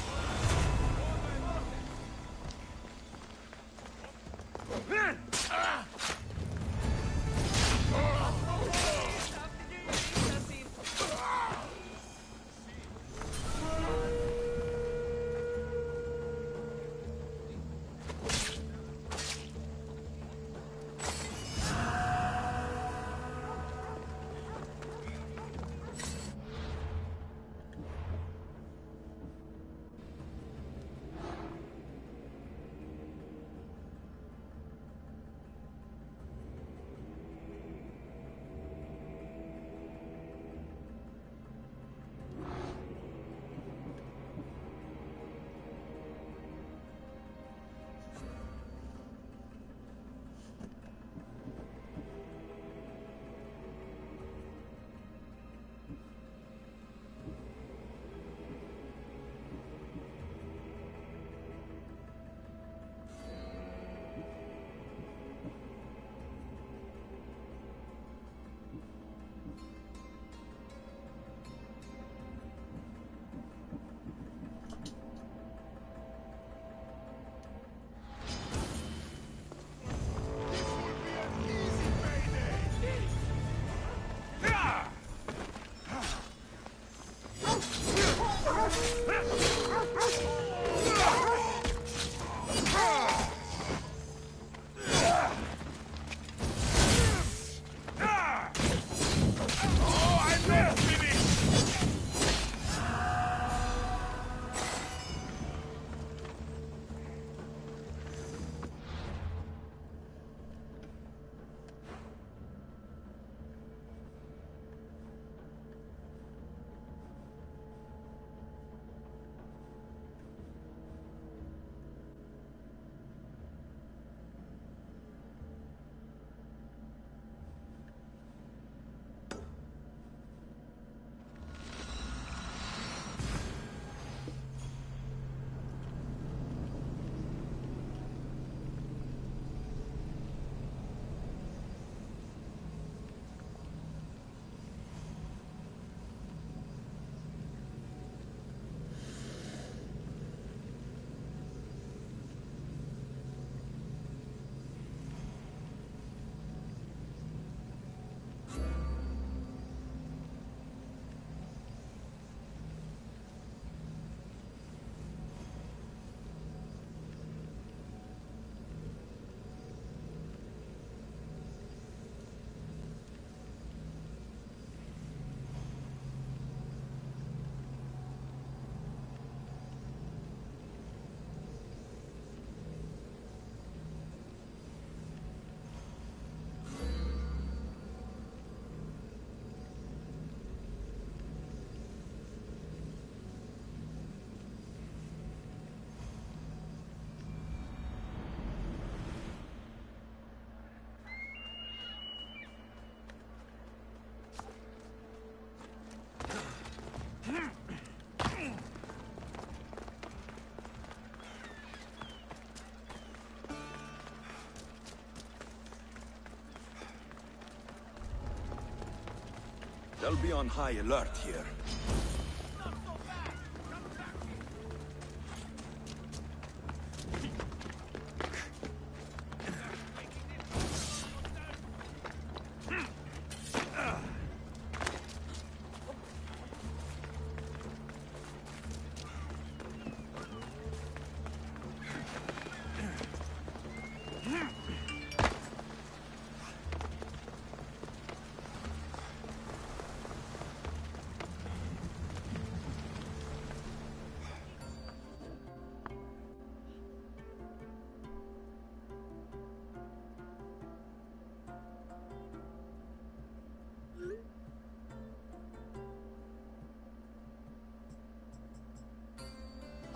They'll be on high alert here.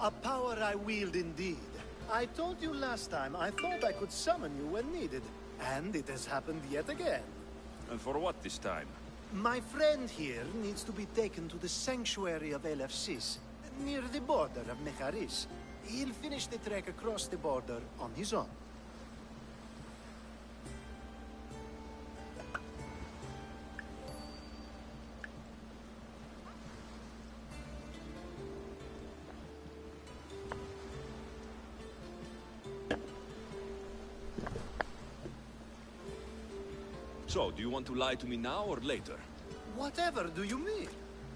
A power I wield indeed. I told you last time I thought I could summon you when needed. And it has happened yet again. And for what this time? My friend here needs to be taken to the sanctuary of Elefsis, near the border of Mecharis. He'll finish the trek across the border on his own. So, do you want to lie to me now or later? Whatever do you mean?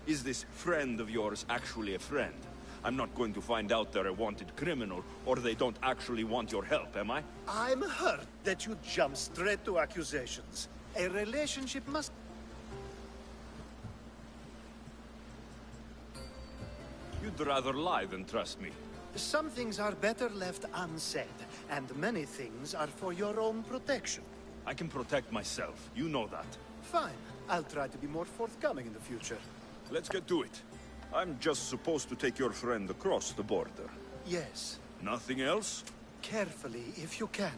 Is this friend of yours actually a friend? I'm not going to find out they're a wanted criminal, or they don't actually want your help, am I? I'm hurt that you jump straight to accusations. A relationship must... You'd rather lie than trust me. Some things are better left unsaid, and many things are for your own protection. I can protect myself, you know that. Fine. I'll try to be more forthcoming in the future. Let's get to it. I'm just supposed to take your friend across the border. Yes. Nothing else? Carefully, if you can.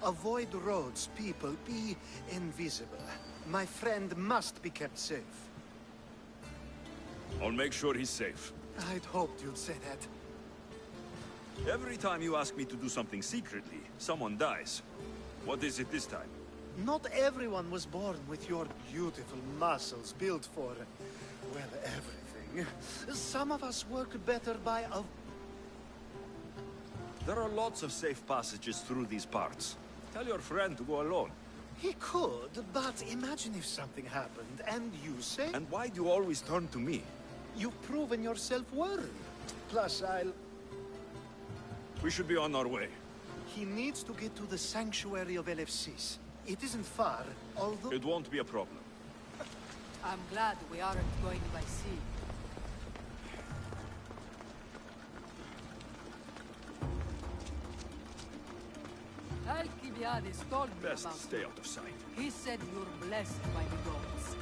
Avoid roads, people, be invisible. My friend must be kept safe. I'll make sure he's safe. I'd hoped you'd say that. Every time you ask me to do something secretly, someone dies. What is it this time? Not everyone was born with your beautiful muscles built for, well, everything. Some of us work better by There are lots of safe passages through these parts. Tell your friend to go alone. He could, but imagine if something happened, and you say... And why do you always turn to me? You've proven yourself worthy. Plus, We should be on our way. He needs to get to the sanctuary of Elefsis. It isn't far, although... It won't be a problem. I'm glad we aren't going by sea. Alcibiades told me Best about stay you. out of sight. He said you're blessed by the gods.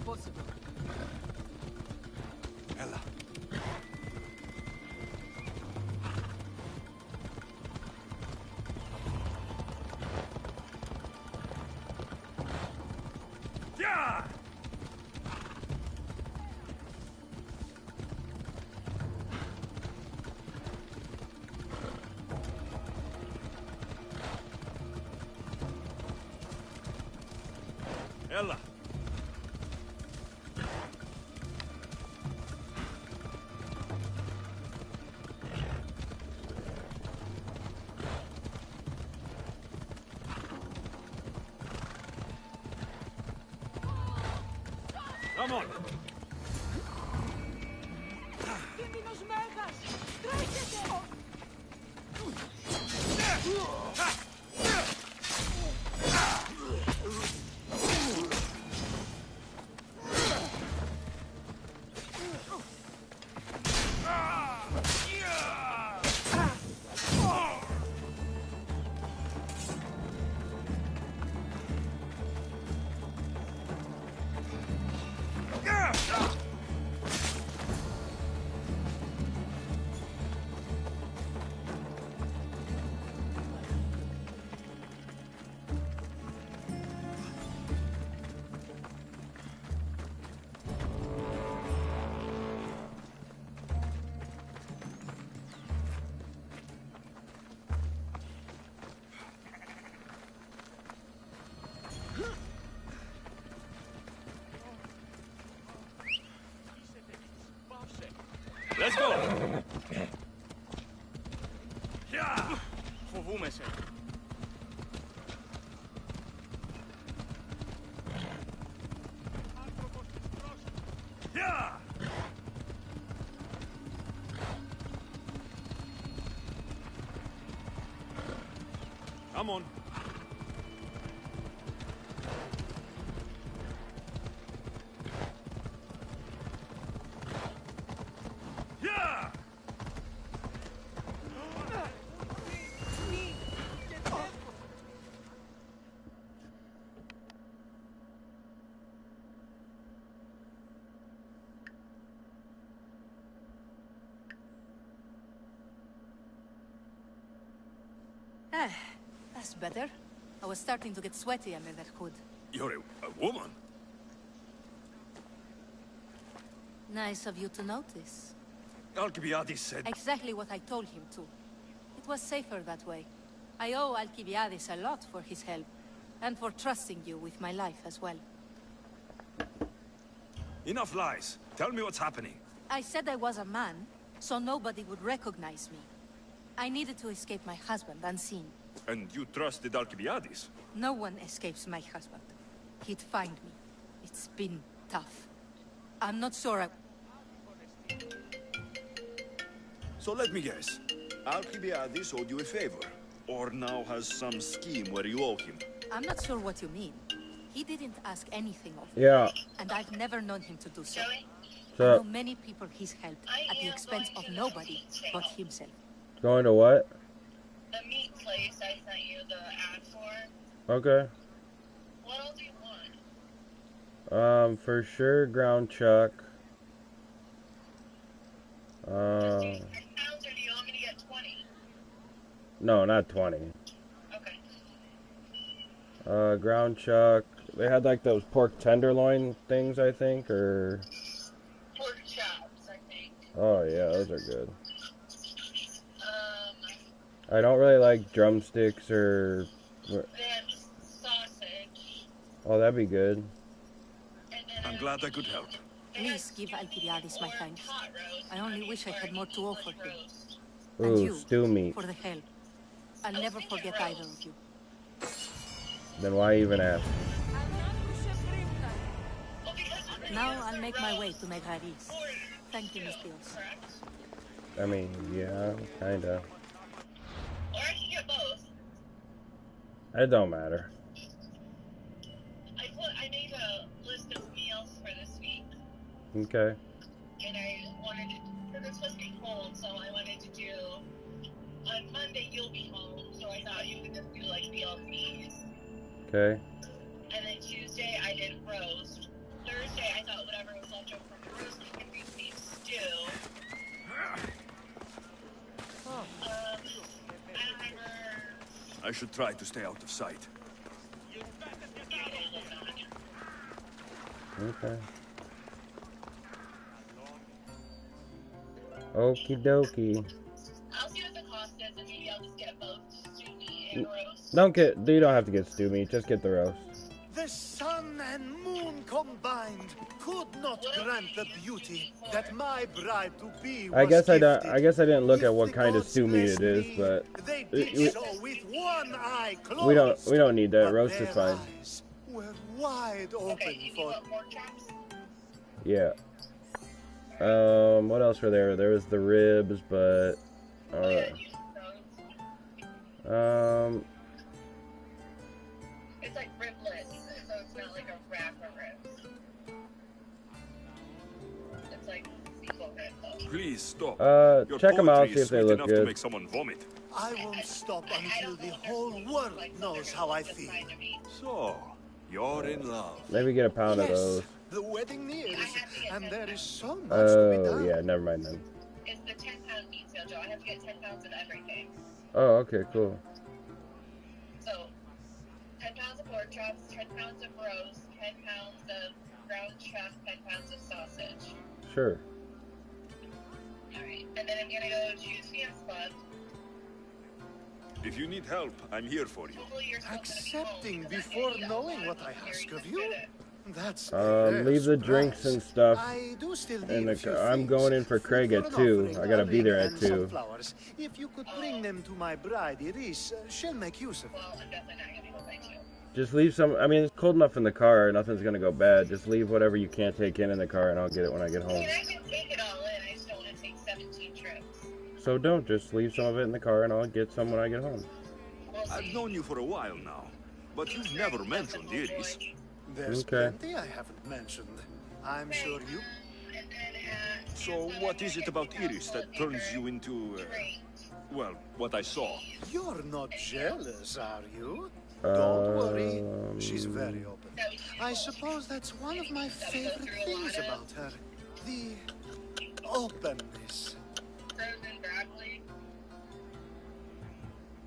Possible. Ella. Yeah! Ella. Come on! Κίνδυνος μέγας! Τρέχετε! Yeah! Come on. Yeah! Ah, that's better. I was starting to get sweaty under that hood. You're a woman? Nice of you to notice. Alcibiades said... Exactly what I told him to. It was safer that way. I owe Alcibiades a lot for his help, and for trusting you with my life as well. Enough lies. Tell me what's happening. I said I was a man, so nobody would recognize me. I needed to escape my husband unseen. And you trusted Alcibiades? No one escapes my husband. He'd find me. It's been tough. I'm not sure So let me guess. Alcibiades owed you a favor. Or now has some scheme where you owe him. I'm not sure what you mean. He didn't ask anything of me. Yeah. And I've never known him to do so. So, I know many people he's helped at the expense of nobody but himself. going to what? The meat place I sent you the ad for. Okay. What else do you want? For sure, ground chuck. Pounds, or do you want me to get 20? No, not 20. Okay. Ground chuck. They had like those pork tenderloin things, I think, or... Pork chops, I think. Oh yeah, those are good. I don't really like drumsticks or... They have sausage. Oh, that'd be good. I'm glad I could help. Please give Alcibiades my thanks. I only wish I had more to offer him. Ooh, And you, stew meat. for the help. I'll never forget either of you. Then why even ask? Now I'll make my way to Megaris. Thank you, Miss Dios. I mean, yeah, kinda. Or I can get both. It don't matter. I made a list of meals for this week. Okay. And I wanted to, because it's supposed to be cold, so I wanted to do, on Monday you'll be home, so I thought you could just do like BLTs. Okay. And then Tuesday I did roast. Thursday I thought whatever was left over from the roast we could do beef stew. I should try to stay out of sight. Okay. Okie dokie. I'll see what the cost is, and maybe I'll just get both stew meat and roast. You don't have to get stew meat, just get the roast. The sun and moon combined could not grant the beauty that my bride-to-be was I guess I didn't look If at what the kind of gods stew meat it blessed is, me, but They did so with one eye closed. we don't need that. but Roast is their fine. eyes were wide open for. Yeah. What else were there? There was the ribs, but It's like riblets, so it's not like a wrap of ribs. It's like sequel rib though. Please stop. Your check them out, poetry see is if they sweet look enough good. to make someone vomit. I won't stop until the whole world knows how I feel. So, you're in love. Maybe get a pound of Yes, those. the wedding nears, and there is so much to be Oh, done. yeah, never mind then. It's the 10-pound meat sale, Joe. I have to get 10 pounds of everything. Oh, okay, cool. So, 10 pounds of pork chops, 10 pounds of roast, 10 pounds of ground chuck, 10 pounds of sausage. Sure. Alright, and then I'm gonna go to Sam's Club. If you need help, I'm here for you. Accepting before knowing what I ask of you? That's Leave the drinks and stuff I do still need in a the few car. I'm going in for Craig for at an 2. offering, I gotta a be there ring at and 2. some flowers. If you could bring them to my bride, Iris, she'll make use of them. Well, I'm definitely not gonna be home by 2. Just leave some. I mean, it's cold enough in the car. Nothing's gonna go bad. Just leave whatever you can't take in the car, and I'll get it when I get I home. mean, I can take it all in. I just don't want to take 17 trips. So don't. Just leave some of it in the car, and I'll get some when I get home. I've known you for a while now, but you've never mentioned Iris. There's Okay. plenty I haven't mentioned. I'm sure you... So what is it about Iris that turns you into, well, what I saw? You're not jealous, are you? Don't worry. She's very open. I suppose that's one of my favorite things about her. The openness.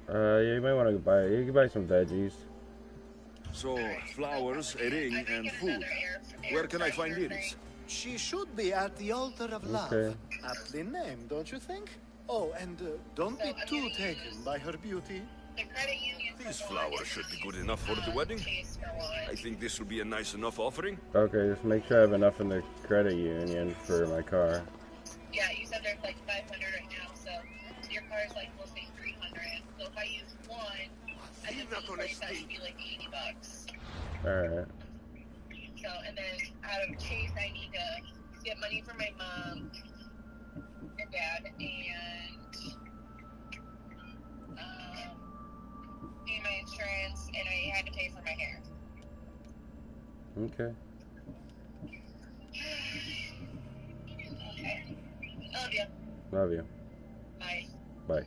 Yeah, you might want to buy. You can buy some veggies. So, flowers, a ring, and food. Where can I find Iris? She should be at the altar of love. Okay. Aptly named, don't you think? Oh, and don't be too taken by her beauty. These flowers should be good enough for the wedding. I think this will be a nice enough offering. Okay, just make sure I have enough in the credit union for my car. Yeah, you said there's like 500 right now, so your car is like, we'll say 300. So if I use one, I think that would be like $80. Alright. So, and then out of Chase, I need to get money for my mom and dad, and pay my insurance, and I had to pay for my hair. Okay. Okay. Love you. Love you. Bye. Bye.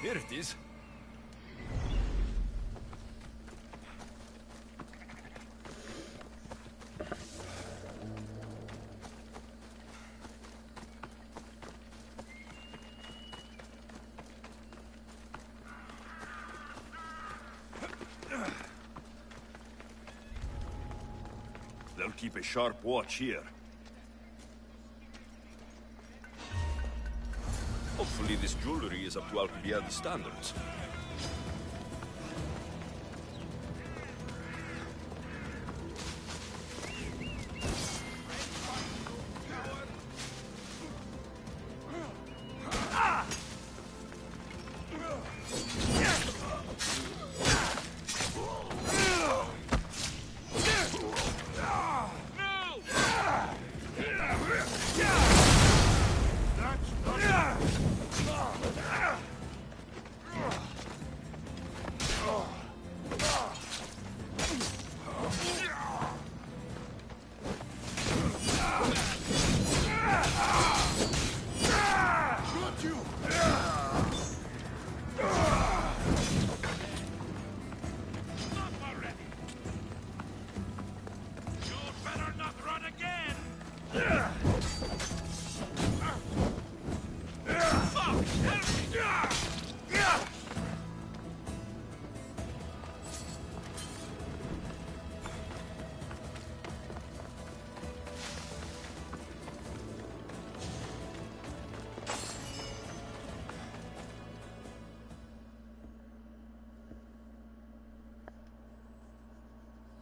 Here it is. They'll keep a sharp watch here. Hopefully this jewelry is up to Alcibiades standards.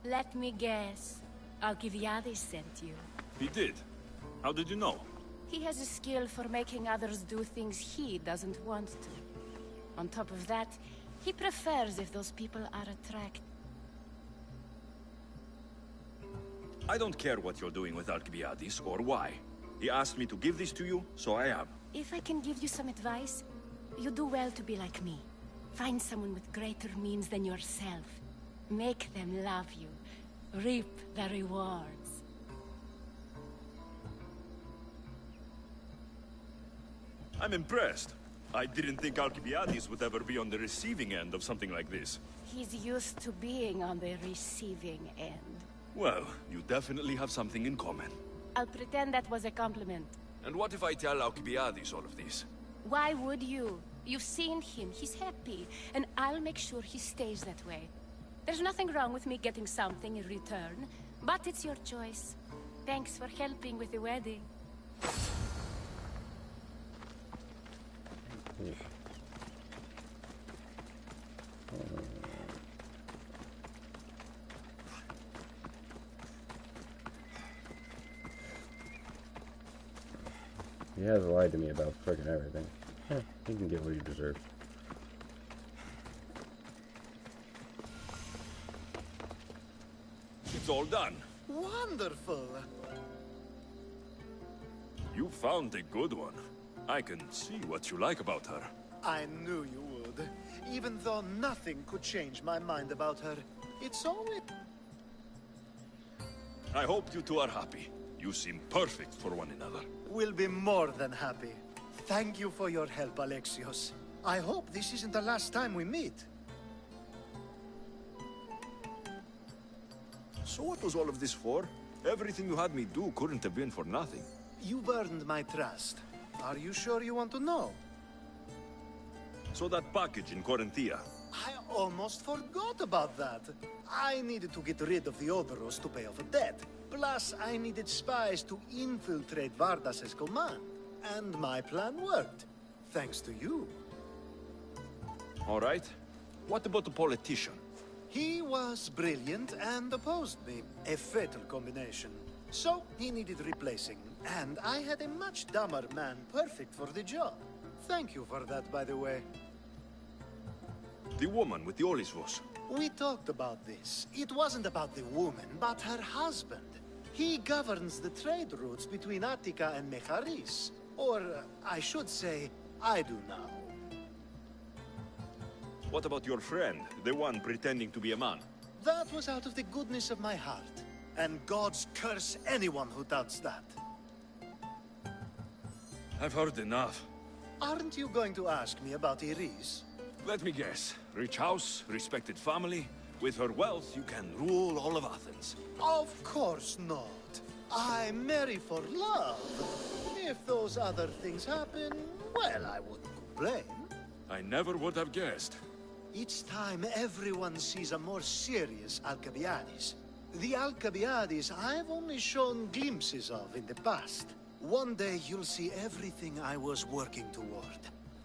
Let me guess. Alcibiades sent you. He did? How did you know? He has a skill for making others do things he doesn't want to. On top of that, he prefers if those people are attracted. I don't care what you're doing with Alcibiades, or why. He asked me to give this to you, so I am. If I can give you some advice, you do well to be like me. Find someone with greater means than yourself. Make them love you. Reap the rewards. I'm impressed. I didn't think Alcibiades would ever be on the receiving end of something like this. He's used to being on the receiving end. Well, you definitely have something in common. I'll pretend that was a compliment. And what if I tell Alcibiades all of this? Why would you? You've seen him, he's happy, and I'll make sure he stays that way. There's nothing wrong with me getting something in return, but it's your choice. Thanks for helping with the wedding. He has lied to me about frickin' everything. He can get what he deserves. It's all done. Wonderful! You found a good one. I can see what you like about her. I knew you would. Even though nothing could change my mind about her. It's always... I hope you two are happy. You seem perfect for one another. We'll be more than happy. Thank you for your help, Alexios. I hope this isn't the last time we meet. So what was all of this for? Everything you had me do couldn't have been for nothing. You've earned my trust. Are you sure you want to know? So that package in Corinthia. I almost forgot about that. I needed to get rid of the Oberos to pay off a debt. Plus, I needed spies to infiltrate Vardas's command. And my plan worked. Thanks to you. All right. What about the politician? He was brilliant and opposed me. A fatal combination. So, he needed replacing. And I had a much dumber man perfect for the job. Thank you for that, by the way. The woman with the Olisvos. We talked about this. It wasn't about the woman, but her husband. He governs the trade routes between Attica and Mecharis. Or, I should say, I do now. What about your friend, the one pretending to be a man? That was out of the goodness of my heart. And God's curse anyone who doubts that. I've heard enough. Aren't you going to ask me about Iris? Let me guess. Rich house, respected family. With her wealth, you can rule all of Athens. Of course not. I marry for love. If those other things happen, well, I wouldn't complain. I never would have guessed. Each time everyone sees a more serious Alcibiades. The Alcibiades I've only shown glimpses of in the past. One day you'll see everything I was working toward.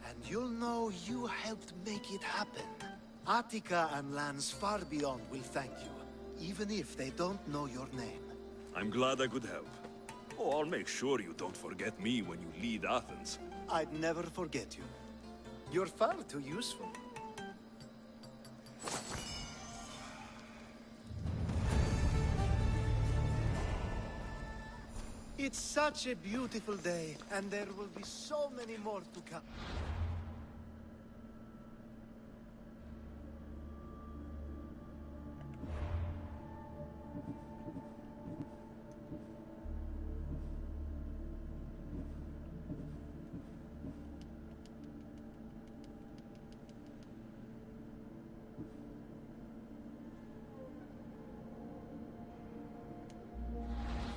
And you'll know you helped make it happen. Attica and lands far beyond will thank you, even if they don't know your name. I'm glad I could help. Oh, I'll make sure you don't forget me when you lead Athens. I'd never forget you. You're far too useful. It's such a beautiful day, and there will be so many more to come.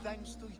Thanks to you.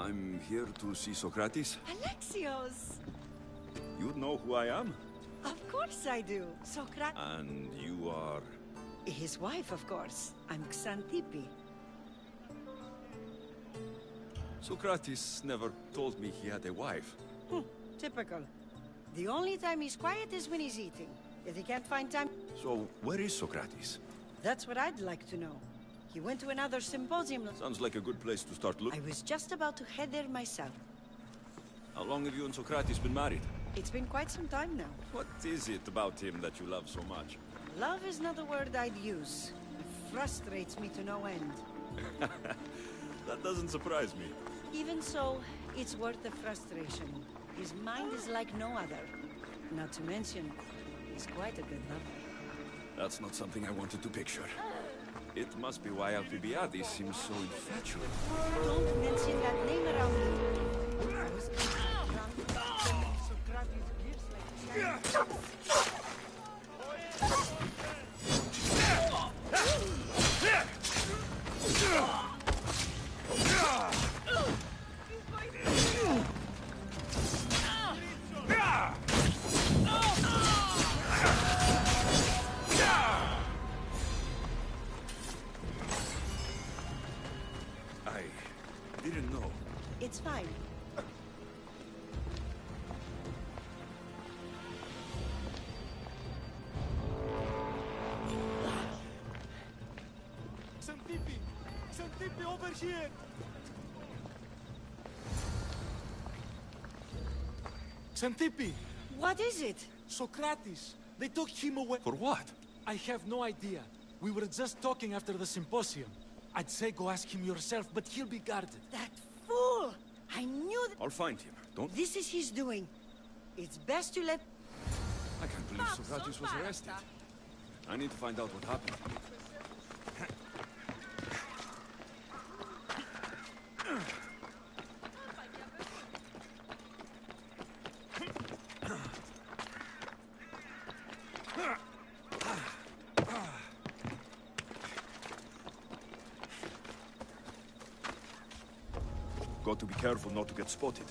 I'm here to see Socrates. Alexios! You know who I am? Of course I do. Socrates. And you are... His wife, of course. I'm Xantippe. Socrates never told me he had a wife. Typical. The only time he's quiet is when he's eating. If he can't find time... So, where is Socrates? That's what I'd like to know. He went to another symposium. Sounds like a good place to start looking. I was just about to head there myself. How long have you and Socrates been married? It's been quite some time now. What is it about him that you love so much? Love is not a word I'd use. It frustrates me to no end. That doesn't surprise me. Even so, it's worth the frustration. His mind is like no other. Not to mention, he's quite a good lover. That's not something I wanted to picture. It must be why Alcibiades seems so infatuated. Don't mention that name around me. I was Socrates gives like I didn't know. It's fine. Xantippe! Xantippe, over here! Xantippe! What is it? Socrates! They took him away. For what? I have no idea. We were just talking after the symposium. I'd say go ask him yourself, but he'll be guarded. That fool! I knew that... I'll find him. Don't... This is his doing. It's best to let... I can't believe Socrates was arrested. I need to find out what happened. Got to be careful not to get spotted.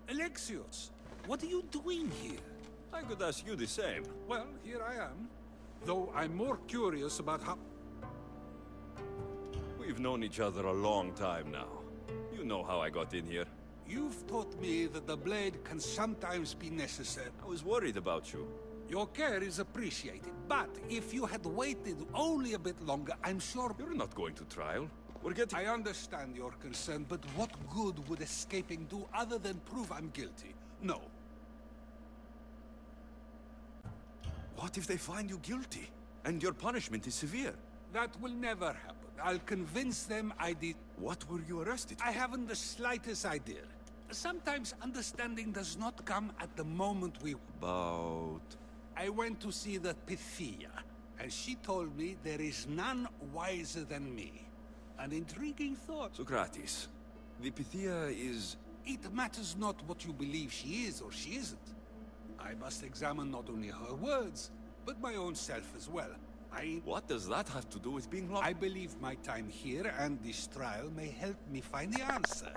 Alexios, what are you doing here? I could ask you the same. Well, here I am. Though I'm more curious about how... We've known each other a long time now. You know how I got in here. You've taught me that the blade can sometimes be necessary. I was worried about you. Your care is appreciated, but if you had waited only a bit longer, I'm sure... You're not going to trial. We're getting... I understand your concern, but what good would escaping do other than prove I'm guilty? No. What if they find you guilty? And your punishment is severe? That will never happen. I'll convince them I did... What were you arrested for? I haven't the slightest idea. Sometimes understanding does not come at the moment we... About... I went to see the Pythia, and she told me there is none wiser than me. An intriguing thought. Socrates, the Pythia is... It matters not what you believe she is or she isn't. I must examine not only her words, but my own self as well. What does that have to do with being locked? I believe my time here and this trial may help me find the answer.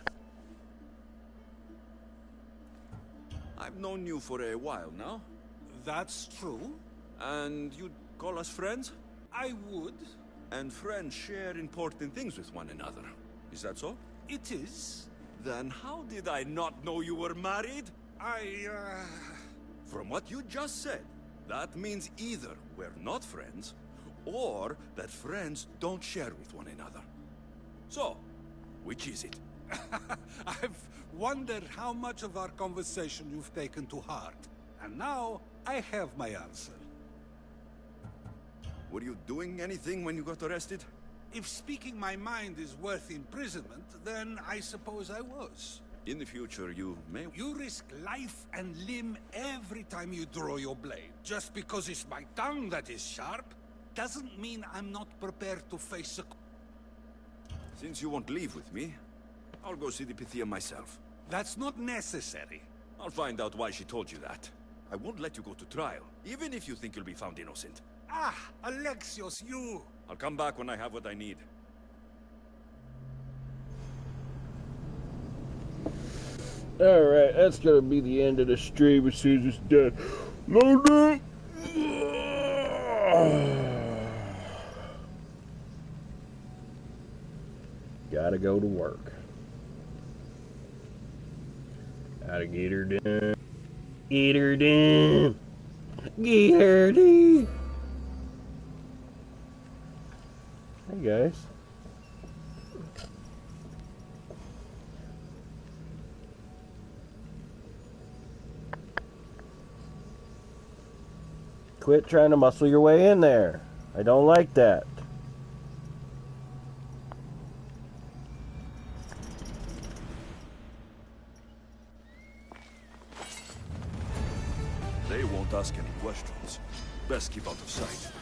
I've known you for a while now. That's true. And you'd call us friends? I would, And friends share important things with one another. Is that so? It is. Then how did I not know you were married? From what you just said, that means either we're not friends, or that friends don't share with one another. So, which is it? I've wondered how much of our conversation you've taken to heart. And now, I have my answer. Were you doing anything when you got arrested? If speaking my mind is worth imprisonment, then I suppose I was. In the future, you may... You risk life and limb every time you draw your blade. Just because it's my tongue that is sharp, doesn't mean I'm not prepared to face a... Since you won't leave with me, I'll go see the Pythia myself. That's not necessary. I'll find out why she told you that. I won't let you go to trial, even if you think you'll be found innocent. Ah, Alexios, you... I'll come back when I have what I need. Alright, that's gonna be the end of the stream as soon as it's done. Load up! Gotta go to work. Gotta get her done. Get her done. Get her done. Hey guys. Quit trying to muscle your way in there. I don't like that. They won't ask any questions. Best keep out of sight.